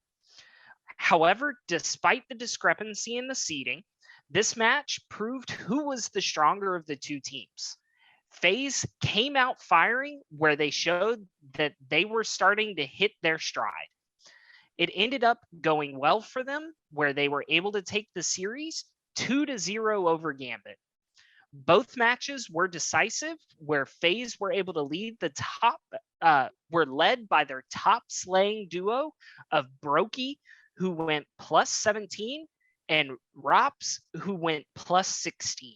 Speaker 2: However, despite the discrepancy in the seeding, this match proved who was the stronger of the 2 teams. FaZe came out firing, where they showed that they were starting to hit their stride. It ended up going well for them, where they were able to take the series 2-0 over Gambit. Both matches were decisive, where FaZe were able to lead were led by their top slaying duo of Brokey, who went plus 17, and Rops, who went plus 16.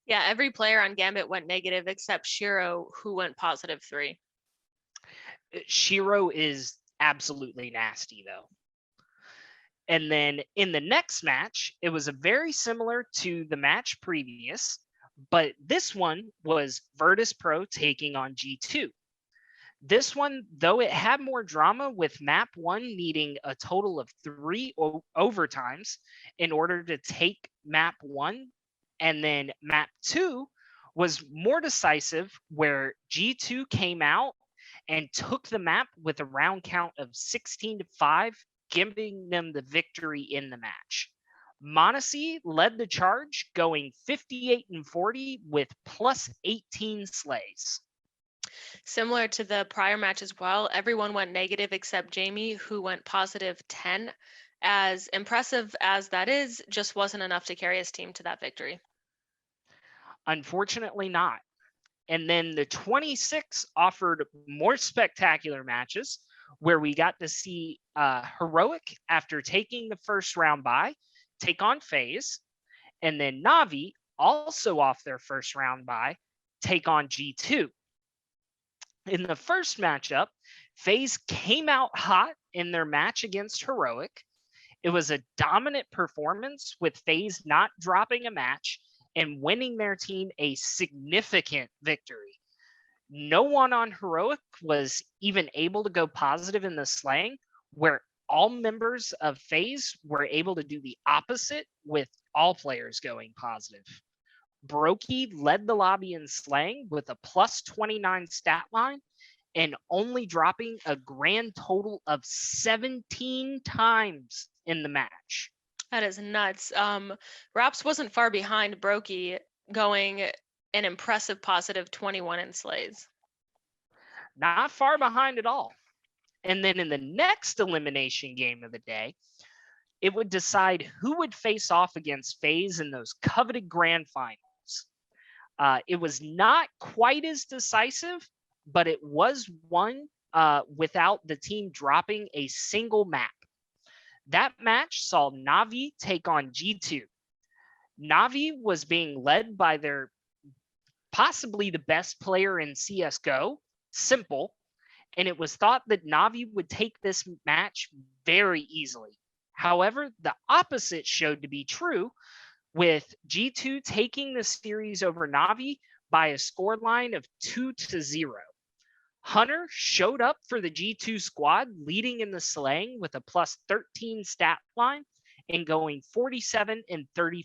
Speaker 1: Yeah, every player on Gambit went negative except Shiro, who went positive 3.
Speaker 2: Shiro is absolutely nasty, though. And then in the next match, it was a very similar to the match previous, but this one was Virtus Pro taking on G2. This one, though it had more drama with map 1 needing a total of 3 overtimes in order to take map 1, and then map 2 was more decisive where G2 came out and took the map with a round count of 16-5, giving them the victory in the match. m0NESY led the charge, going 58-40 with plus 18 slays.
Speaker 1: Similar to the prior match as well, everyone went negative except Jamie, who went positive 10. As impressive as that is, just wasn't enough to carry his team to that victory.
Speaker 2: Unfortunately not. And then the 26 offered more spectacular matches where we got to see Heroic, after taking the first round bye, take on FaZe. And then Na'Vi, also off their first round bye, take on G2. In the first matchup, FaZe came out hot in their match against Heroic. It was a dominant performance with FaZe not dropping a match and winning their team a significant victory. No one on Heroic was even able to go positive in the slaying, where all members of FaZe were able to do the opposite with all players going positive. Brokey led the lobby in slaying with a plus 29 stat line and only dropping a grand total of 17 times in the match.
Speaker 1: That is nuts. Raps wasn't far behind Brokey, going an impressive positive 21 in slays.
Speaker 2: Not far behind at all. And then in the next elimination game of the day, it would decide who would face off against FaZe in those coveted grand finals. It was not quite as decisive, but it was won without the team dropping a single map. That match saw Na'Vi take on G2. Na'Vi was being led by their possibly the best player in CSGO, Simple, and it was thought that Na'Vi would take this match very easily. However, the opposite showed to be true, with G2 taking the series over Na'Vi by a scoreline of 2-0. Hunter showed up for the G2 squad, leading in the slaying with a plus 13 stat line and going 47-34.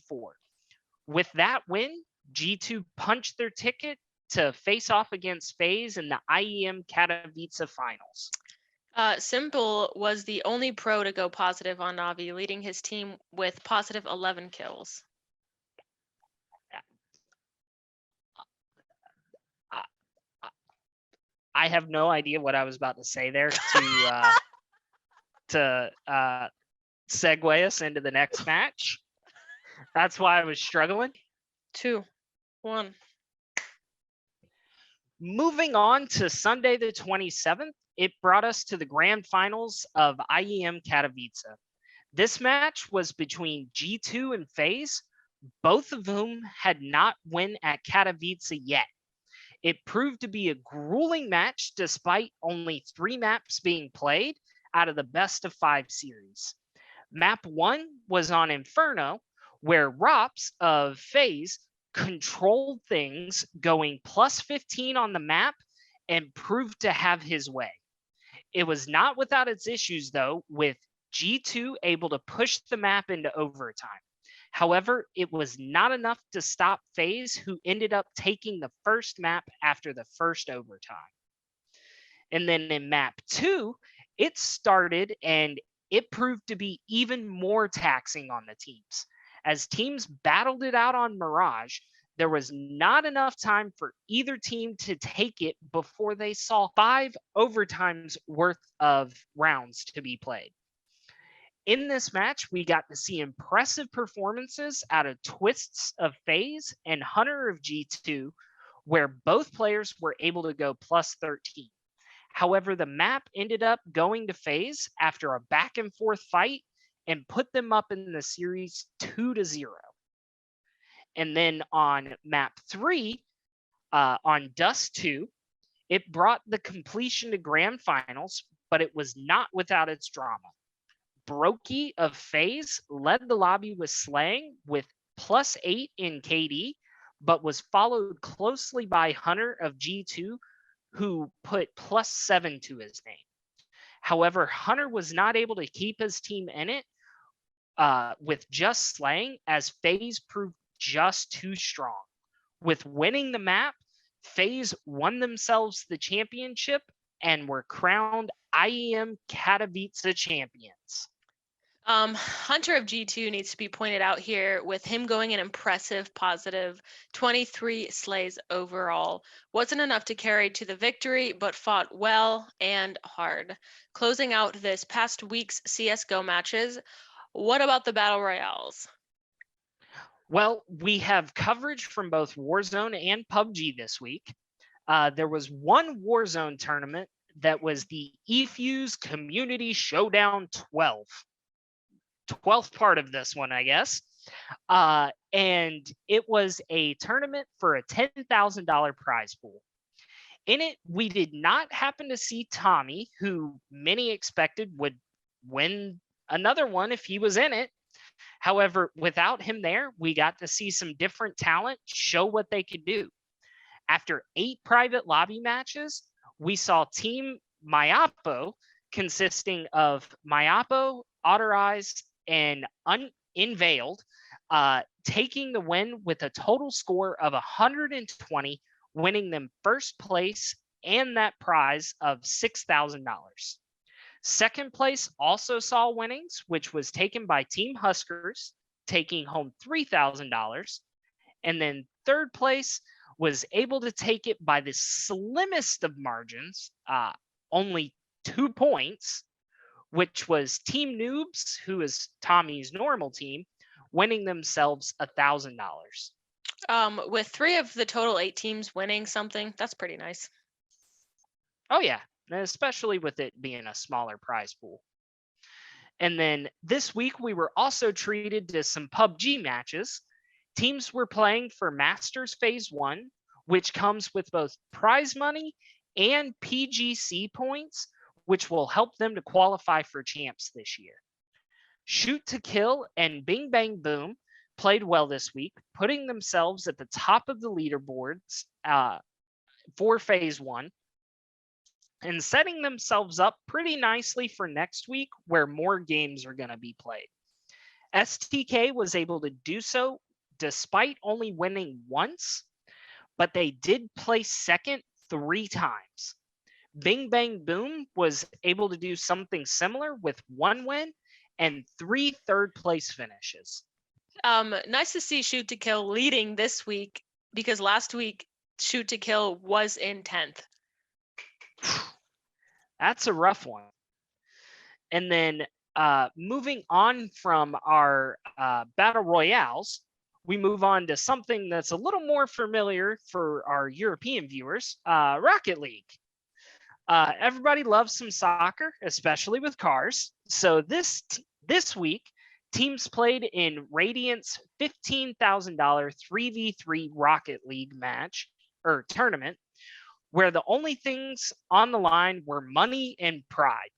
Speaker 2: With that win, G2 punched their ticket to face off against FaZe in the IEM Katowice finals.
Speaker 1: Simple was the only pro to go positive on Na'Vi, leading his team with positive 11 kills.
Speaker 2: I have no idea what I was about to say there to segue us into the next match. That's why I was struggling.
Speaker 1: 2, 1.
Speaker 2: Moving on to Sunday the 27th, it brought us to the grand finals of IEM Katowice. This match was between G2 and FaZe, both of whom had not won at Katowice yet. It proved to be a grueling match despite only 3 maps being played out of the best of 5 series. Map 1 was on Inferno, where Rops of FaZe controlled things, going plus 15 on the map and proved to have his way. It was not without its issues, though, with G2 able to push the map into overtime. However, it was not enough to stop FaZe, who ended up taking the first map after the first overtime. And then in map 2, it started and it proved to be even more taxing on the teams. As teams battled it out on Mirage, there was not enough time for either team to take it before they saw 5 overtimes worth of rounds to be played. In this match, we got to see impressive performances out of Twists of FaZe and Hunter of G2, where both players were able to go plus 13. However, the map ended up going to FaZe after a back and forth fight and put them up in the series 2-0. And then on map 3, on Dust 2, it brought the completion to grand finals, but it was not without its drama. Brokey of FaZe led the lobby with slaying with +8 in KD, but was followed closely by Hunter of G2, who put +7 to his name. However, Hunter was not able to keep his team in it with just slaying, as FaZe proved just too strong. With winning the map, FaZe won themselves the championship and were crowned IEM Katowice champions.
Speaker 1: Hunter of G2 needs to be pointed out here, with him going an impressive positive 23 slays overall. Wasn't enough to carry to the victory, but fought well and hard. Closing out this past week's CSGO matches, what about the Battle Royales?
Speaker 2: Well, we have coverage from both Warzone and PUBG this week. There was one Warzone tournament that was the eFuse Community Showdown 12th part of this one, I guess. And it was a tournament for a $10,000 prize pool. In it, we did not happen to see Tommy, who many expected would win another one if he was in it. However, without him there, we got to see some different talent show what they could do. After 8 private lobby matches, we saw Team Myapo, consisting of Myapo, Otterize, and Unveiled, taking the win with a total score of 120, winning them first place and that prize of $6,000. Second place also saw winnings, which was taken by Team Huskers, taking home $3,000. And then third place was able to take it by the slimmest of margins, only 2 points, which was Team Noobs, who is Tommy's normal team, winning themselves $1,000.
Speaker 1: With 3 of the total 8 teams winning something, that's pretty nice.
Speaker 2: Oh, yeah, especially with it being a smaller prize pool. And then this week, we were also treated to some PUBG matches. Teams were playing for Masters Phase 1, which comes with both prize money and PGC points, which will help them to qualify for champs this year. Shoot to Kill and Bing Bang Boom played well this week, putting themselves at the top of the leaderboards for Phase 1 and setting themselves up pretty nicely for next week, where more games are going to be played. STK was able to do so despite only winning once, but they did place second 3 times. Bing Bang Boom was able to do something similar with 1 win and 3 third-place finishes.
Speaker 1: Nice to see Shoot to Kill leading this week, because last week Shoot to Kill was in 10th.
Speaker 2: That's a rough one. And then moving on from our Battle Royales, we move on to something that's a little more familiar for our European viewers, Rocket League. Everybody loves some soccer, especially with cars. So this week, teams played in Radiant's $15,000 3v3 Rocket League match or tournament, where the only things on the line were money and pride.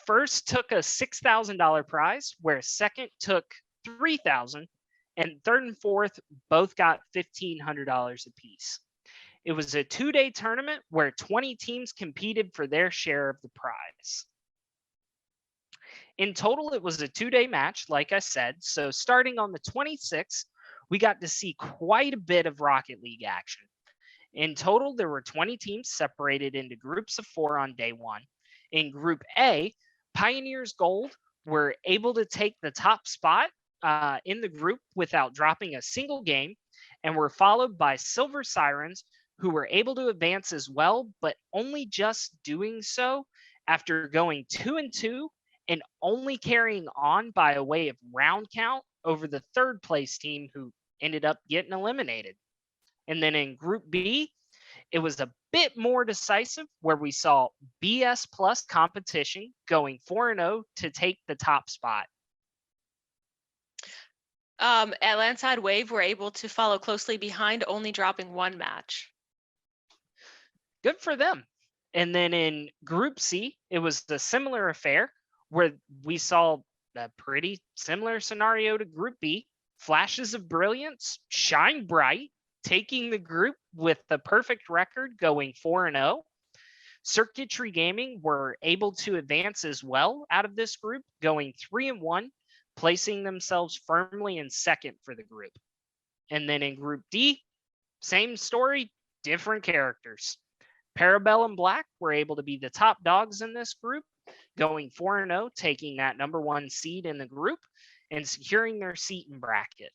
Speaker 2: First took a $6,000 prize, where second took $3,000, and third and fourth both got $1,500 apiece. It was a 2-day tournament where 20 teams competed for their share of the prize. In total, it was a 2-day match, like I said. So starting on the 26th, we got to see quite a bit of Rocket League action. In total, there were 20 teams separated into groups of 4 on day 1. In Group A, Pioneers Gold were able to take the top spot in the group without dropping a single game, and were followed by Silver Sirens, who were able to advance as well, but only just doing so after going 2-2 and only carrying on by a way of round count over the third place team, who ended up getting eliminated. And then in Group B, it was a bit more decisive, where we saw BS Plus Competition going 4-0 to take the top spot.
Speaker 1: Atlantside Wave were able to follow closely behind, only dropping 1 match.
Speaker 2: Good for them. And then in Group C, it was a similar affair, where we saw a pretty similar scenario to Group B. Flashes of Brilliance shine bright, taking the group with the perfect record, going 4-0. Circuitry Gaming were able to advance as well out of this group, going 3-1, placing themselves firmly in second for the group. And then in Group D, same story, different characters. Parabellum Black were able to be the top dogs in this group, going 4-0, taking that number 1 seed in the group and securing their seat in bracket.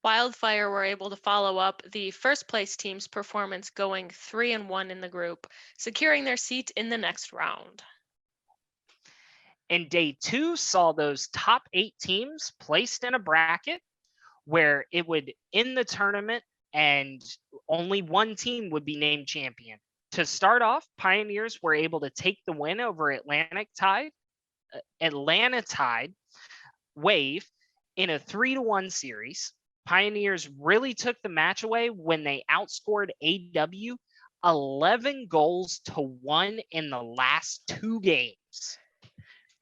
Speaker 1: Wildfire were able to follow up the first place team's performance, going 3-1 in the group, securing their seat in the next round.
Speaker 2: And day 2 saw those top 8 teams placed in a bracket where it would end the tournament and only one team would be named champion. To start off, Pioneers were able to take the win over Atlanta Tide Wave in a 3-1 series. Pioneers really took the match away when they outscored AW 11-1 in the last 2 games.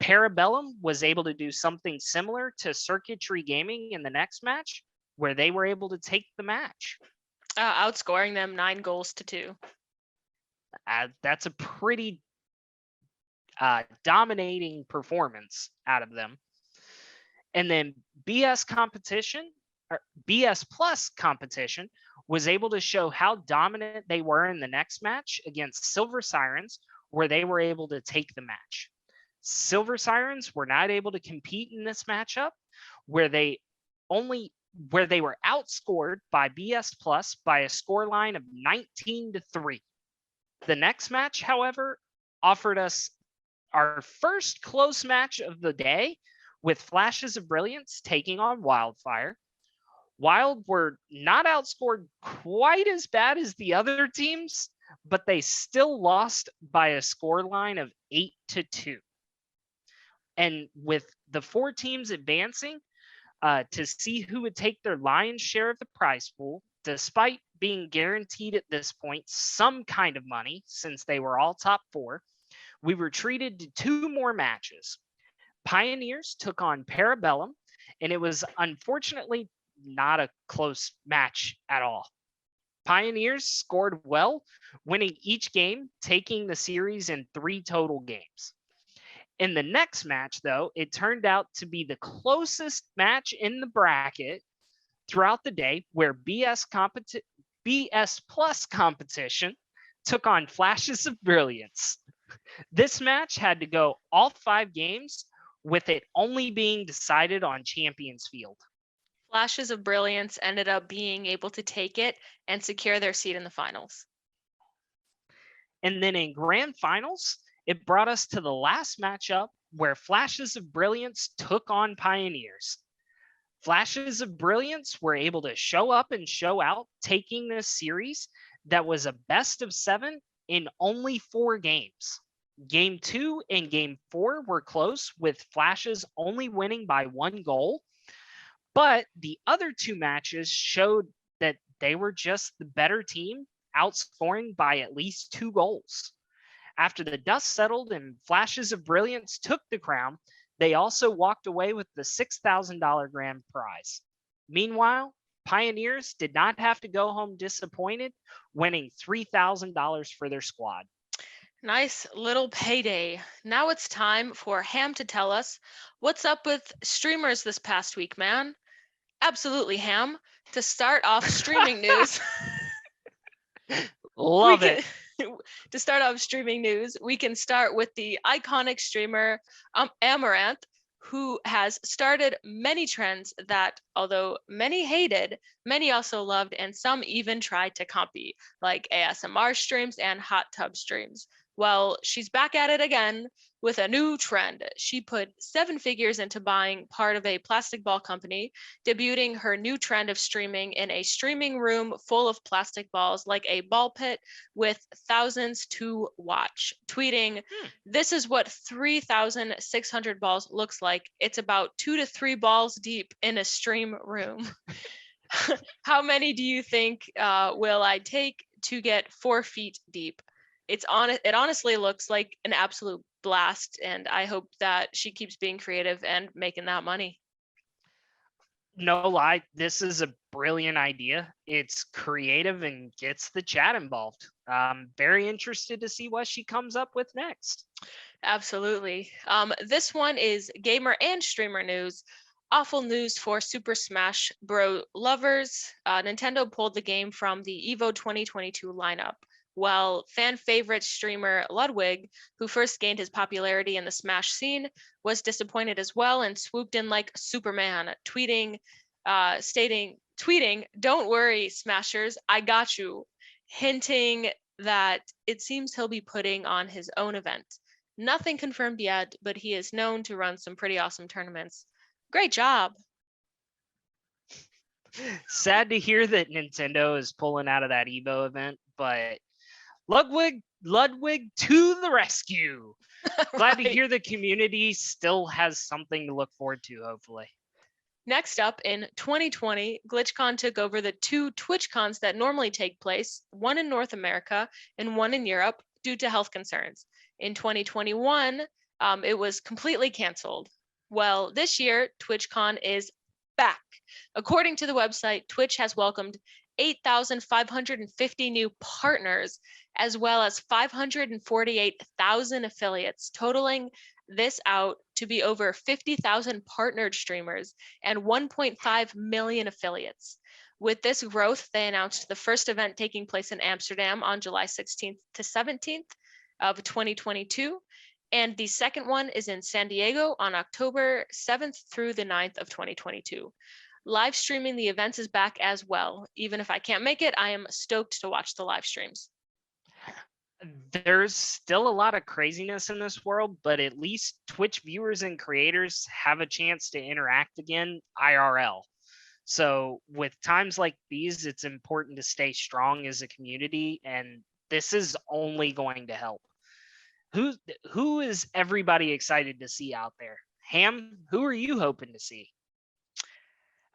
Speaker 2: Parabellum was able to do something similar to Circuitry Gaming in the next match, where they were able to take the match.
Speaker 1: Outscoring them 9-2.
Speaker 2: That's a pretty dominating performance out of them. And then BS Plus competition was able to show how dominant they were in the next match against Silver Sirens, where they were able to take the match. Silver Sirens were not able to compete in this matchup, where they were outscored by BS Plus by a scoreline of 19-3. The next match, however, offered us our first close match of the day, with Flashes of Brilliance taking on Wildfire. Wild were not outscored quite as bad as the other teams, but they still lost by a scoreline of 8-2. And with the 4 teams advancing to see who would take their lion's share of the prize pool, despite being guaranteed at this point some kind of money since they were all top 4, we were treated to 2 more matches. Pioneers took on Parabellum, and it was unfortunately not a close match at all. Pioneers scored well, winning each game, taking the series in 3 total games. In the next match, though, it turned out to be the closest match in the bracket throughout the day, where BS Plus competition took on Flashes of Brilliance. This match had to go all 5 games, with it only being decided on Champions Field.
Speaker 1: Flashes of Brilliance ended up being able to take it and secure their seat in the finals.
Speaker 2: And then in Grand Finals, it brought us to the last matchup, where Flashes of Brilliance took on Pioneers. Flashes of Brilliance were able to show up and show out, taking this series that was a best of 7 in only 4 games. Game 2 and Game 4 were close, with Flashes only winning by 1 goal. But the other 2 matches showed that they were just the better team, outscoring by at least 2 goals. After the dust settled and Flashes of Brilliance took the crown, they also walked away with the $6,000 grand prize. Meanwhile, Pioneers did not have to go home disappointed, winning $3,000 for their squad.
Speaker 1: Nice little payday. Now it's time for Ham to tell us what's up with streamers this past week, man. Absolutely, Ham. To start off streaming news.
Speaker 2: Love it.
Speaker 1: To start off streaming news, we can start with the iconic streamer Amaranth, who has started many trends that, although many hated, many also loved, and some even tried to copy, like ASMR streams and hot tub streams. Well, she's back at it again with a new trend. She put 7 figures into buying part of a plastic ball company, debuting her new trend of streaming in a streaming room full of plastic balls, like a ball pit with thousands to watch, tweeting, "This is what 3,600 balls looks like. It's about 2 to 3 balls deep in a stream room." How many do you think will I take to get 4 feet deep? It honestly looks like an absolute blast, and I hope that she keeps being creative and making that money.
Speaker 2: No lie, this is a brilliant idea. It's creative and gets the chat involved. I'm very interested to see what she comes up with next.
Speaker 1: Absolutely. This one is gamer and streamer news. Awful news for Super Smash Bros. Lovers. Nintendo pulled the game from the EVO 2022 lineup. Well, fan favorite streamer Ludwig, who first gained his popularity in the Smash scene, was disappointed as well and swooped in like Superman, tweeting, "Don't worry, Smashers, I got you," hinting that it seems he'll be putting on his own event. Nothing confirmed yet, but he is known to run some pretty awesome tournaments. Great job.
Speaker 2: Sad to hear that Nintendo is pulling out of that Evo event, but Ludwig to the rescue. Glad to
Speaker 1: Right.
Speaker 2: hear the community still has something to look forward to, hopefully.
Speaker 1: Next up, in 2020, GlitchCon took over the two TwitchCons that normally take place, one in North America and one in Europe, due to health concerns. In 2021, it was completely canceled. Well, this year, TwitchCon is back. According to the website, Twitch has welcomed 8,550 new partners, as well as 548,000 affiliates, totaling this out to be over 50,000 partnered streamers and 1.5 million affiliates. With this growth, they announced the first event taking place in Amsterdam on July 16th to 17th of 2022. And the second one is in San Diego on October 7th through the 9th of 2022. Live streaming the events is back as well. Even if I can't make it, I am stoked to watch the live streams.
Speaker 2: There's still a lot of craziness in this world, but at least Twitch viewers and creators have a chance to interact again IRL. So with times like these, it's important to stay strong as a community, and this is only going to help. Who is everybody excited to see out there? Ham, who are you hoping to see?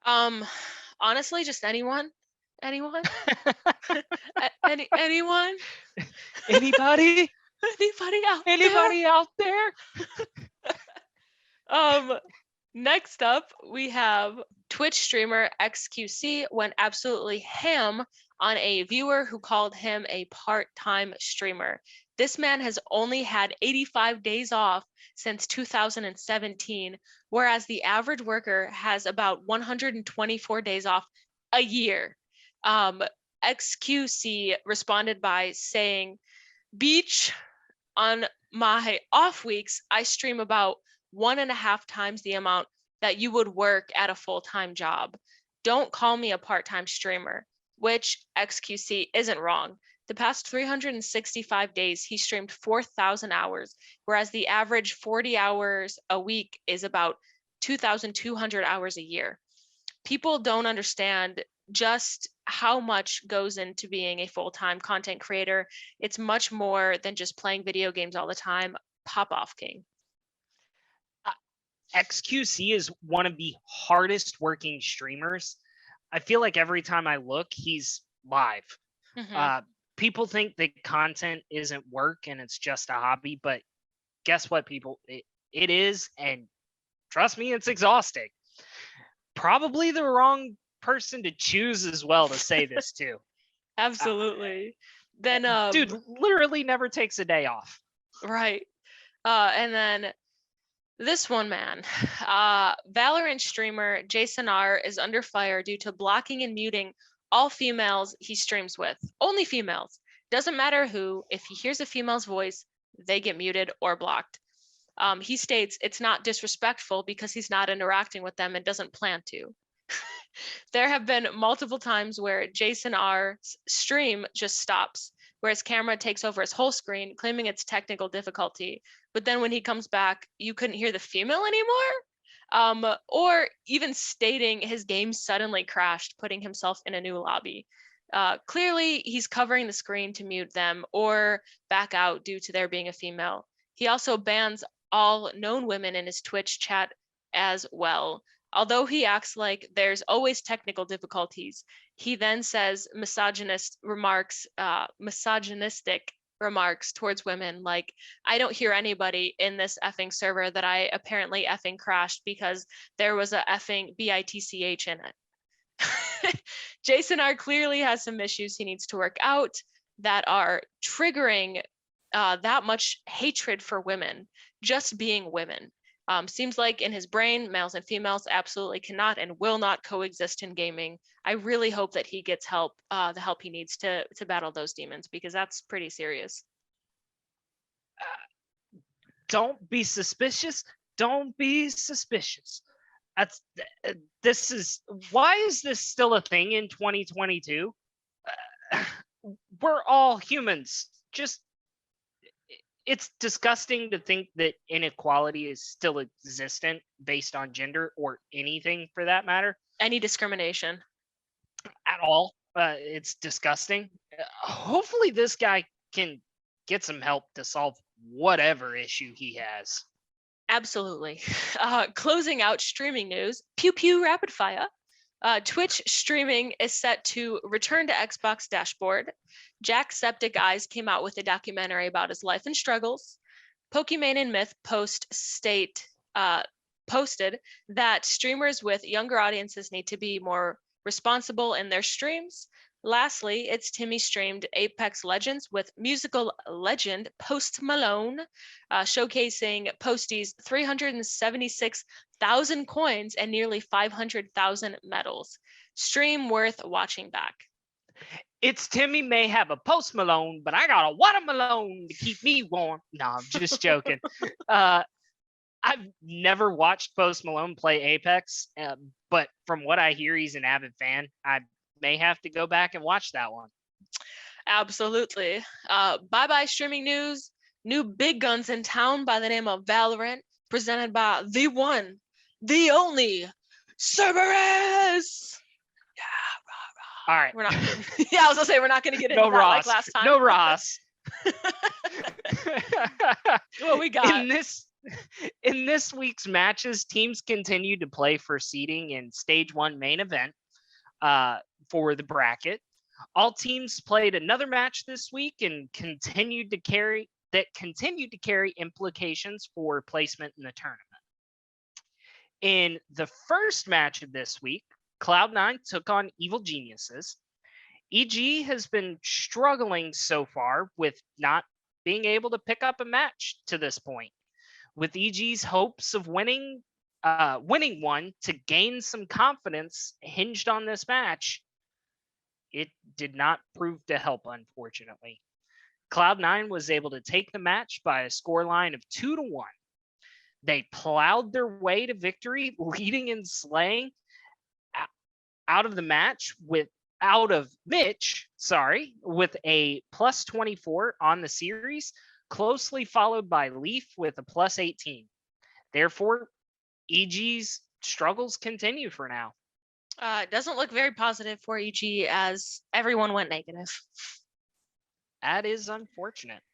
Speaker 1: Honestly, just anyone. Anyone? Anyone?
Speaker 2: Anybody?
Speaker 1: Anybody out
Speaker 2: Anybody out there?
Speaker 1: there? Next up, we have Twitch streamer XQC went absolutely ham on a viewer who called him a part-time streamer. This man has only had 85 days off since 2017, whereas the average worker has about 124 days off a year. XQC responded by saying, "Beach, on my off weeks, I stream about 1.5 times the amount that you would work at a full-time job. Don't call me a part-time streamer," which XQC isn't wrong. The past 365 days, he streamed 4,000 hours, whereas the average 40 hours a week is about 2,200 hours a year. People don't understand just how much goes into being a full-time content creator. It's much more than just playing video games all the time. Pop off, King.
Speaker 2: XQC is one of the hardest working streamers. I feel like every time I look, he's live. People think that content isn't work and it's just a hobby, but guess what, people? It is, and trust me, it's exhausting. Probably the wrong person to choose as well to say this too.
Speaker 1: Absolutely. Then
Speaker 2: dude literally never takes a day off.
Speaker 1: Right. And then this one, man, Valorant streamer Jason R is under fire due to blocking and muting all females he streams with. Only females. Doesn't matter who. If he hears a female's voice, they get muted or blocked. He states it's not disrespectful because he's not interacting with them and doesn't plan to. There have been multiple times where Jason R's stream just stops, where his camera takes over his whole screen, claiming it's technical difficulty. But then when he comes back, you couldn't hear the female anymore? Or even stating his game suddenly crashed, putting himself in a new lobby. Clearly, he's covering the screen to mute them or back out due to there being a female. He also bans all known women in his Twitch chat as well. Although he acts like there's always technical difficulties, he then says misogynistic remarks towards women. Like, I don't hear anybody in this effing server that I apparently effing crashed because there was a effing bitch in it. Jason R clearly has some issues he needs to work out that are triggering that much hatred for women, just being women. Seems like in his brain, males and females absolutely cannot and will not coexist in gaming. I really hope that he gets help, the help he needs to battle those demons, because that's pretty serious.
Speaker 2: Don't be suspicious. Don't be suspicious. That's this is why is this still a thing in 2022? We're all humans. Just it's disgusting to think that inequality is still existent based on gender or anything for that matter
Speaker 1: Any discrimination.
Speaker 2: at all. It's disgusting. Hopefully, this guy can get some help to solve whatever issue he has.
Speaker 1: Absolutely. Closing out streaming news, pew pew rapid fire. Twitch streaming is set to return to Xbox dashboard. Jacksepticeye Eyes came out with a documentary about his life and struggles. Pokimane and Myth posted that streamers with younger audiences need to be more responsible in their streams. Lastly, it's Timmy streamed Apex Legends with musical legend Post Malone, showcasing Posty's 376,000 coins and nearly 500,000 medals. Stream worth watching back.
Speaker 2: It's Timmy may have a Post Malone, but I got a watermelon to keep me warm. No, I'm just joking. I've never watched Post Malone play Apex, but from what I hear, he's an avid fan. I may have to go back and watch that one.
Speaker 1: Absolutely. Bye-bye streaming news. New big guns in town by the name of Valorant, presented by the one, the only, Cerberus.
Speaker 2: All right.
Speaker 1: We're not. Yeah, I was gonna say we're not gonna get into
Speaker 2: No
Speaker 1: that
Speaker 2: Ross.
Speaker 1: like last time.
Speaker 2: No Ross.
Speaker 1: What we got?
Speaker 2: In this week's matches, teams continued to play for seeding in Stage 1 main event for the bracket. All teams played another match this week and continued to carry implications for placement in the tournament. In the first match of this week, Cloud9 took on Evil Geniuses. EG has been struggling so far with not being able to pick up a match to this point. With EG's hopes of winning one to gain some confidence hinged on this match, it did not prove to help, unfortunately. Cloud9 was able to take the match by a scoreline of 2-1. They plowed their way to victory, leading and slaying out of Mitch, with a plus 24 on the series, closely followed by Leaf with a plus 18. Therefore, EG's struggles continue for now.
Speaker 1: It doesn't look very positive for EG as everyone went negative.
Speaker 2: That is unfortunate.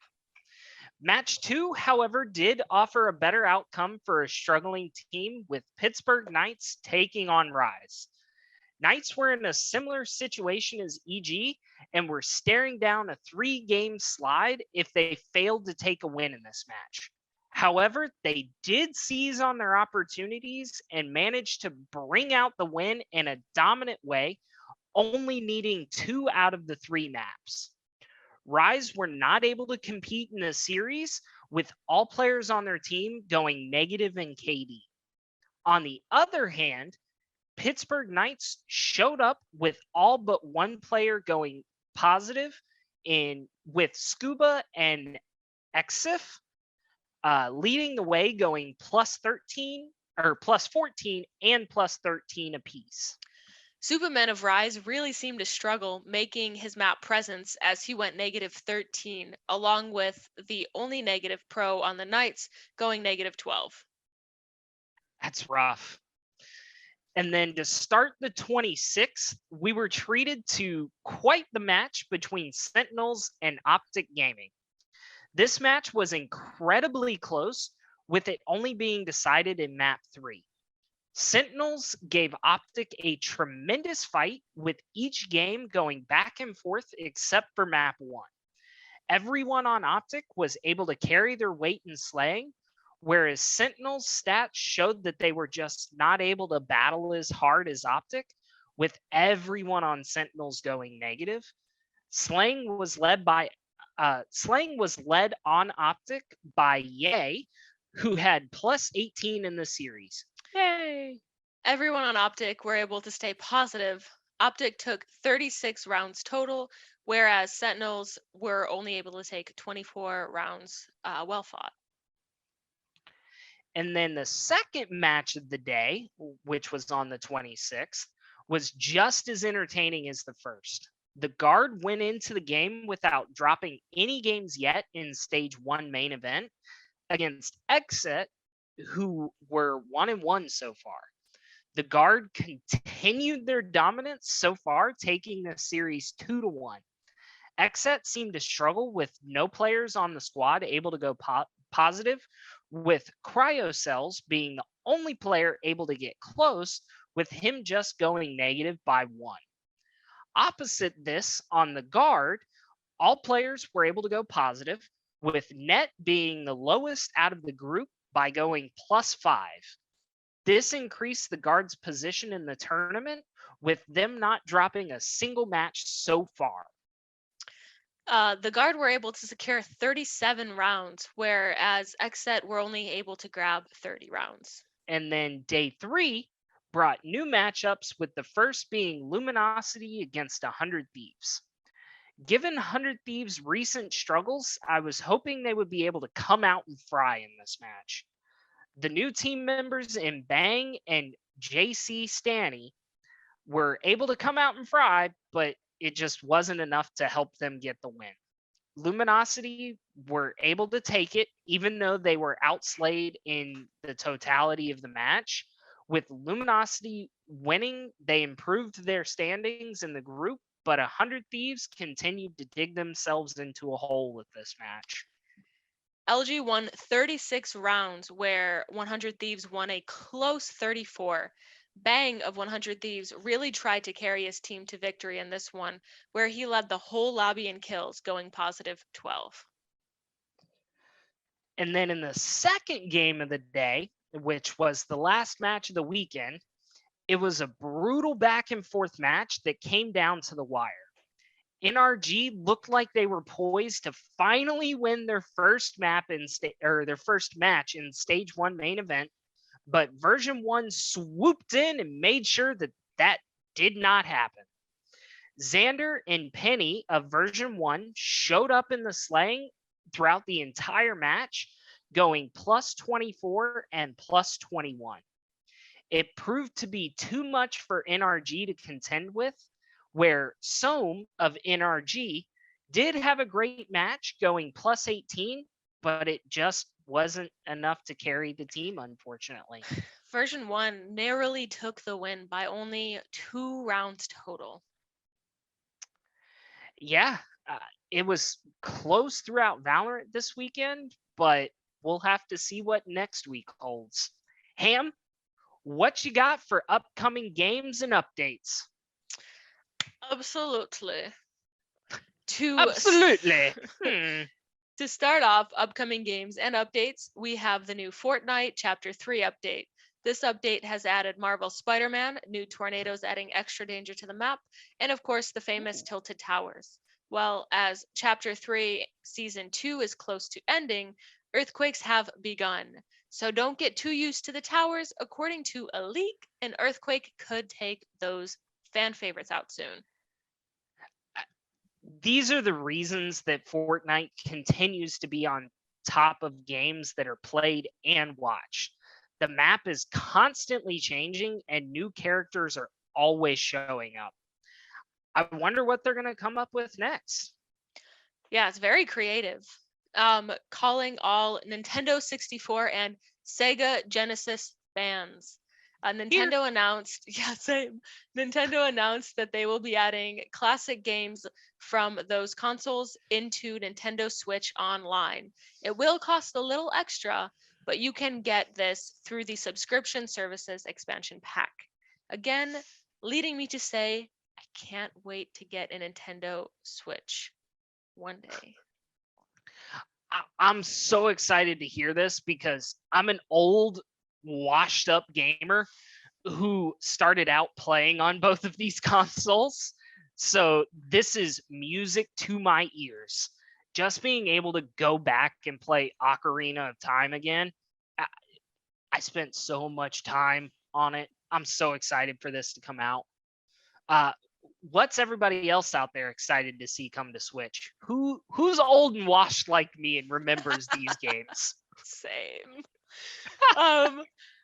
Speaker 2: Match 2, however, did offer a better outcome for a struggling team, with Pittsburgh Knights taking on Rise. Knights were in a similar situation as EG and were staring down a 3-game slide if they failed to take a win in this match. However, they did seize on their opportunities and managed to bring out the win in a dominant way, only needing 2 out of the 3 maps. Rise were not able to compete in the series, with all players on their team going negative in KD. On the other hand, Pittsburgh Knights showed up with all but one player going positive with Scuba and Exif leading the way, going plus 13 or plus 14 and plus 13 apiece.
Speaker 1: Superman of Rise really seemed to struggle making his map presence as he went negative 13, along with the only negative pro on the Knights going negative 12.
Speaker 2: That's rough. And then to start the 26th, we were treated to quite the match between Sentinels and Optic Gaming. This match was incredibly close, with it only being decided in map 3. Sentinels gave Optic a tremendous fight, with each game going back and forth except for map 1. everyone on Optic was able to carry their weight in slaying, whereas Sentinel's stats showed that they were just not able to battle as hard as Optic, with everyone on Sentinels going negative. Slaying was led on Optic by Ye, who had plus 18 in the series. Yay!
Speaker 1: Everyone on Optic were able to stay positive. Optic took 36 rounds total, whereas Sentinels were only able to take 24 rounds well fought.
Speaker 2: And then the second match of the day, which was on the 26th, was just as entertaining as the first. The Guard went into the game without dropping any games yet in Stage 1 main event against Exit, who were 1-1 so far. The Guard continued their dominance so far, taking the series 2-1. Exet seemed to struggle with no players on the squad able to go positive, with Cryocells being the only player able to get close, with him just going negative by 1. Opposite this, on the Guard, all players were able to go positive, with Net being the lowest out of the group by going +5. This increased the Guard's position in the tournament, with them not dropping a single match so far.
Speaker 1: The Guard were able to secure 37 rounds, whereas Exet were only able to grab 30 rounds.
Speaker 2: And then day 3 brought new matchups, with the first being Luminosity against 100 Thieves. Given 100 Thieves' recent struggles, I was hoping they would be able to come out and fry in this match. The new team members in Bang and JC Stanny were able to come out and fry, but it just wasn't enough to help them get the win. Luminosity were able to take it, even though they were outslayed in the totality of the match. With Luminosity winning, they improved their standings in the group, but 100 Thieves continued to dig themselves into a hole with this match.
Speaker 1: LG won 36 rounds, where 100 Thieves won a close 34. Bang of 100 Thieves really tried to carry his team to victory in this one, where he led the whole lobby in kills, going positive 12.
Speaker 2: And then in the second game of the day, which was the last match of the weekend, it was a brutal back and forth match that came down to the wire. NRG looked like they were poised to finally win their first match in Stage 1 main event, but Version 1 swooped in and made sure that that did not happen. Xander and Penny of Version 1 showed up in the slaying throughout the entire match, going +24 and +21. It proved to be too much for NRG to contend with, where Soam of NRG did have a great match, going +18, but it just wasn't enough to carry the team, unfortunately.
Speaker 1: Version 1 narrowly took the win by only 2 rounds total.
Speaker 2: Yeah, it was close throughout Valorant this weekend, but we'll have to see what next week holds. Ham, what you got for upcoming games and updates?
Speaker 1: Absolutely.
Speaker 2: Absolutely.
Speaker 1: To start off upcoming games and updates, we have the new Fortnite Chapter 3 update. This update has added Marvel Spider-Man, new tornadoes adding extra danger to the map, and of course the famous tilted towers. Well, as Chapter 3 Season 2 is close to ending, earthquakes have begun. So don't get too used to the towers. According to a leak, an earthquake could take those fan favorites out soon.
Speaker 2: These are the reasons that Fortnite continues to be on top of games that are played and watched. The map is constantly changing and new characters are always showing up. I wonder what they're going to come up with next.
Speaker 1: Yeah, it's very creative. Calling all Nintendo 64 and Sega Genesis fans. Nintendo announced, yeah, same. Nintendo announced that they will be adding classic games from those consoles into Nintendo Switch Online. It will cost a little extra, but you can get this through the subscription services expansion pack. Again, leading me to say, I can't wait to get a Nintendo Switch one day.
Speaker 2: I'm so excited to hear this because I'm an old, washed up gamer who started out playing on both of these consoles. So this is music to my ears. Just being able to go back and play Ocarina of Time again, I, I spent so much time on it. I'm so excited for this to come out. Uh, what's everybody else out there excited to see come to Switch? Who's old and washed like me and remembers these games?
Speaker 1: Same. Um,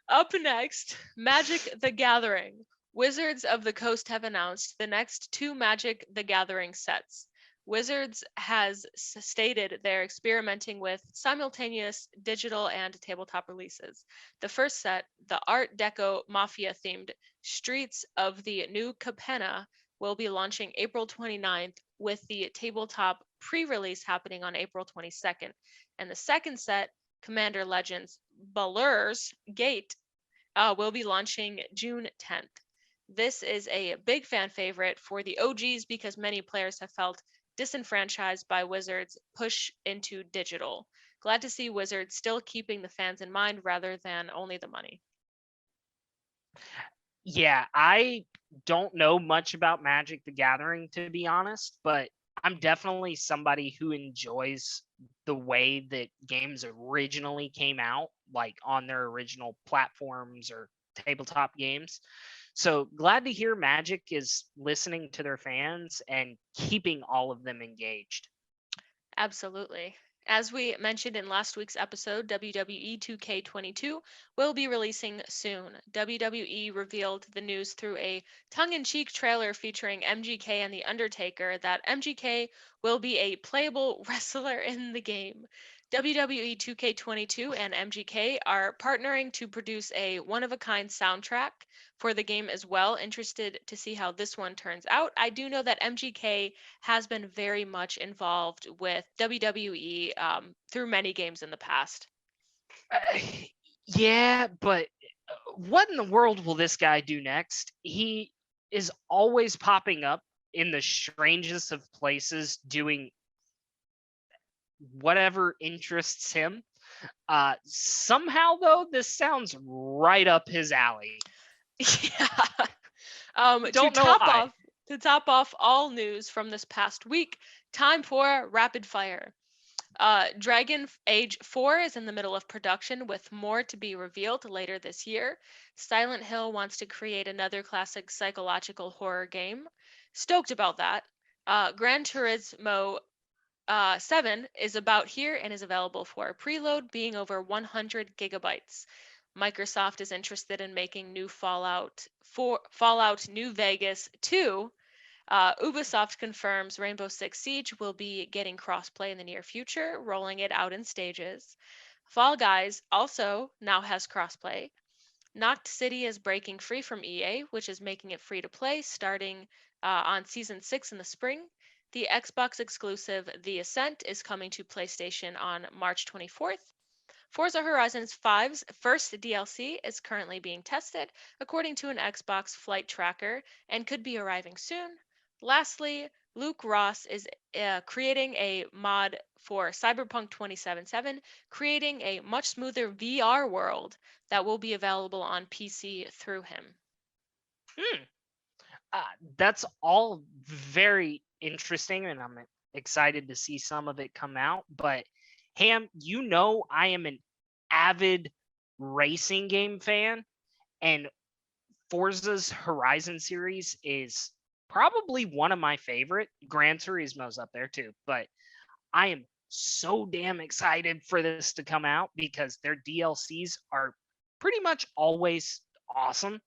Speaker 1: Up next, Magic the Gathering. Wizards of the Coast have announced the next two Magic the Gathering sets. Wizards has stated they're experimenting with simultaneous digital and tabletop releases. The first set, the Art Deco Mafia themed Streets of the New Capenna, will be launching April 29th, with the tabletop pre release happening on April 22nd. And the second set, Commander Legends Baldur's Gate, will be launching June 10th. This is a big fan favorite for the OGs because many players have felt disenfranchised by Wizards' push into digital. Glad to see Wizards still keeping the fans in mind rather than only the money.
Speaker 2: Yeah, I don't know much about Magic the Gathering, to be honest, but I'm definitely somebody who enjoys the way that games originally came out, like on their original platforms or tabletop games. So glad to hear Magic is listening to their fans and keeping all of them engaged.
Speaker 1: Absolutely. As we mentioned in last week's episode, WWE 2K22 will be releasing soon. WWE revealed the news through a tongue in cheek trailer featuring MGK and The Undertaker that MGK will be a playable wrestler in the game. WWE 2K22 and MGK are partnering to produce a one of a kind soundtrack for the game as well. Interested to see how this one turns out. I do know that MGK has been very much involved with WWE through many games in the past.
Speaker 2: Uh, yeah, but what in the world will this guy do next? He is always popping up in the strangest of places doing whatever interests him. Somehow, though, this sounds right up his alley.
Speaker 1: Yeah. Um, to
Speaker 2: Don't know
Speaker 1: top
Speaker 2: why.
Speaker 1: off to top off all news from this past week, time for rapid fire. Dragon Age 4 is in the middle of production with more to be revealed later this year. Silent Hill wants to create another classic psychological horror game. Stoked about that. Gran Turismo 7 is about here and is available for preload, being over 100 gigabytes. Microsoft is interested in making new Fallout New Vegas 2. Ubisoft confirms Rainbow Six Siege will be getting crossplay in the near future, rolling it out in stages. Fall Guys also now has crossplay. Knocked City is breaking free from EA, which is making it free to play starting on Season 6 in the spring. The Xbox exclusive The Ascent is coming to PlayStation on March 24th. Forza Horizon 5's first DLC is currently being tested, according to an Xbox flight tracker, and could be arriving soon. Lastly, Luke Ross is creating a mod for Cyberpunk 2077, creating a much smoother VR world that will be available on PC through him.
Speaker 2: Hmm. That's all very interesting, and I'm excited to see some of it come out. But Ham, I am an avid racing game fan, and Forza's Horizon series is probably one of my favorite. Gran Turismo's up there too, but I am so damn excited for this to come out because their DLCs are pretty much always awesome.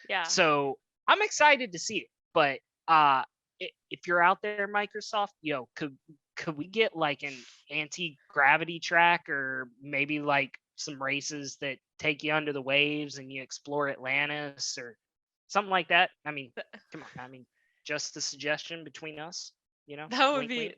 Speaker 1: Yeah.
Speaker 2: So I'm excited to see it. But if you're out there, Microsoft, could we get like an anti-gravity track or maybe like some races that take you under the waves and you explore Atlantis or something like that? I mean, come on. I mean, just a suggestion between us,
Speaker 1: That would
Speaker 2: wink,
Speaker 1: be
Speaker 2: wink.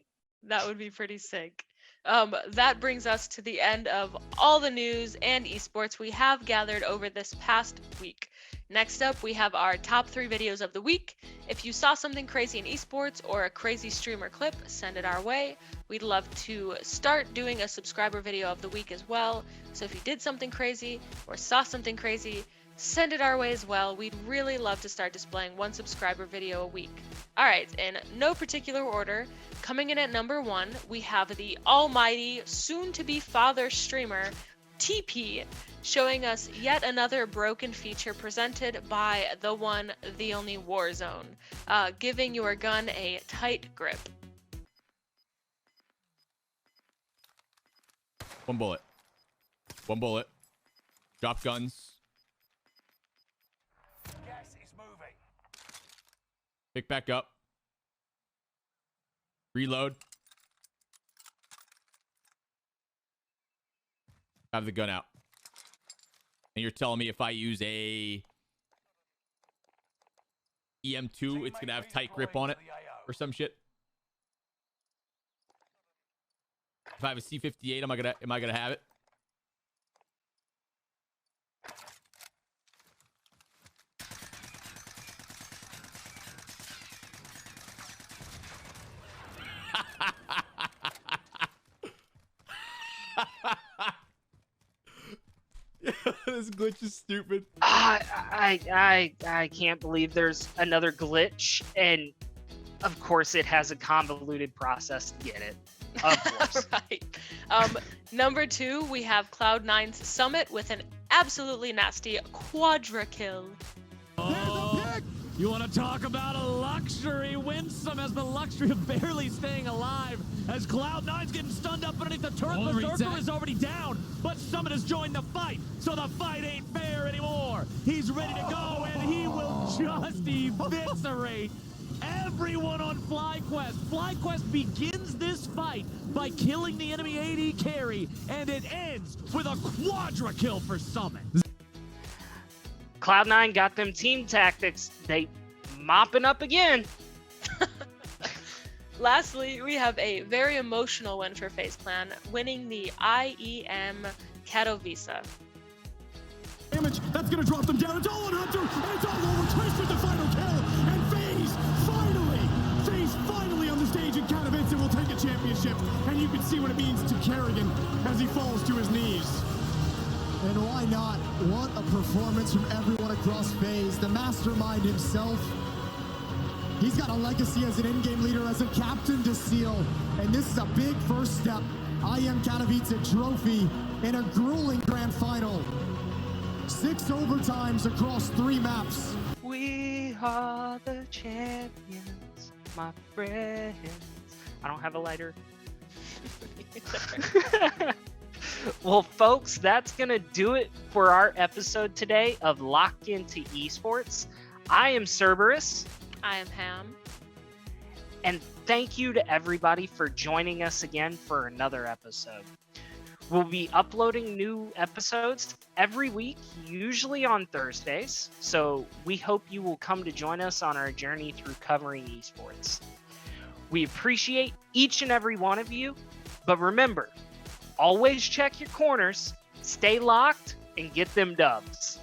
Speaker 1: that would be pretty sick. That brings us to the end of all the news and esports we have gathered over this past week. Next up, we have our top 3 videos of the week. If you saw something crazy in esports or a crazy streamer clip, send it our way. We'd love to start doing a subscriber video of the week as well. So if you did something crazy or saw something crazy, send it our way as well. We'd really love to start displaying one subscriber video a week. Alright, in no particular order, coming in at number 1, we have the almighty, soon-to-be father streamer, TP, showing us yet another broken feature presented by the one, the only Warzone, giving your gun a tight grip.
Speaker 3: One bullet. One bullet. Drop guns.
Speaker 4: Gas is moving.
Speaker 3: Pick back up. Reload. Have the gun out. And you're telling me if I use a EM2, it's gonna have tight grip on it or some shit? If I have a C58, am I gonna have it? This glitch is stupid.
Speaker 2: I can't believe there's another glitch, and of course it has a convoluted process to get it. Of course.
Speaker 1: Right. Number 2, we have Cloud9's Summit with an absolutely nasty quadra kill.
Speaker 5: You want to talk about a luxury? Winsome has the luxury of barely staying alive as Cloud9's getting stunned up underneath the turret. The Berserker is already down, but Summit has joined the fight, so the fight ain't fair anymore. He's ready to go, and he will just eviscerate everyone on FlyQuest. FlyQuest begins this fight by killing the enemy AD carry, and it ends with a quadra kill for Summit.
Speaker 2: Cloud9 got them team tactics. They mopping up again.
Speaker 1: Lastly, we have a very emotional win for FaZe Clan, winning the IEM Katowice.
Speaker 5: Damage, that's gonna drop them down. It's all on Hunter, and it's all over. Twist with the final kill, and FaZe finally on the stage in Katowice will take a championship, and you can see what it means to Kerrigan as he falls to his knees.
Speaker 6: And why not? What a performance from everyone across FaZe. The mastermind himself. He's got a legacy as an in-game leader, as a captain to seal. And this is a big first step. IEM Katowice trophy in a grueling grand final. 6 overtimes across 3 maps.
Speaker 2: We are the champions, my friends. I don't have a lighter. Well, folks, that's going to do it for our episode today of Lock Into Esports. I am Cerberus.
Speaker 1: I am Ham.
Speaker 2: And thank you to everybody for joining us again for another episode. We'll be uploading new episodes every week, usually on Thursdays. So we hope you will come to join us on our journey through covering esports. We appreciate each and every one of you. But remember, always check your corners, stay locked, and get them dubs.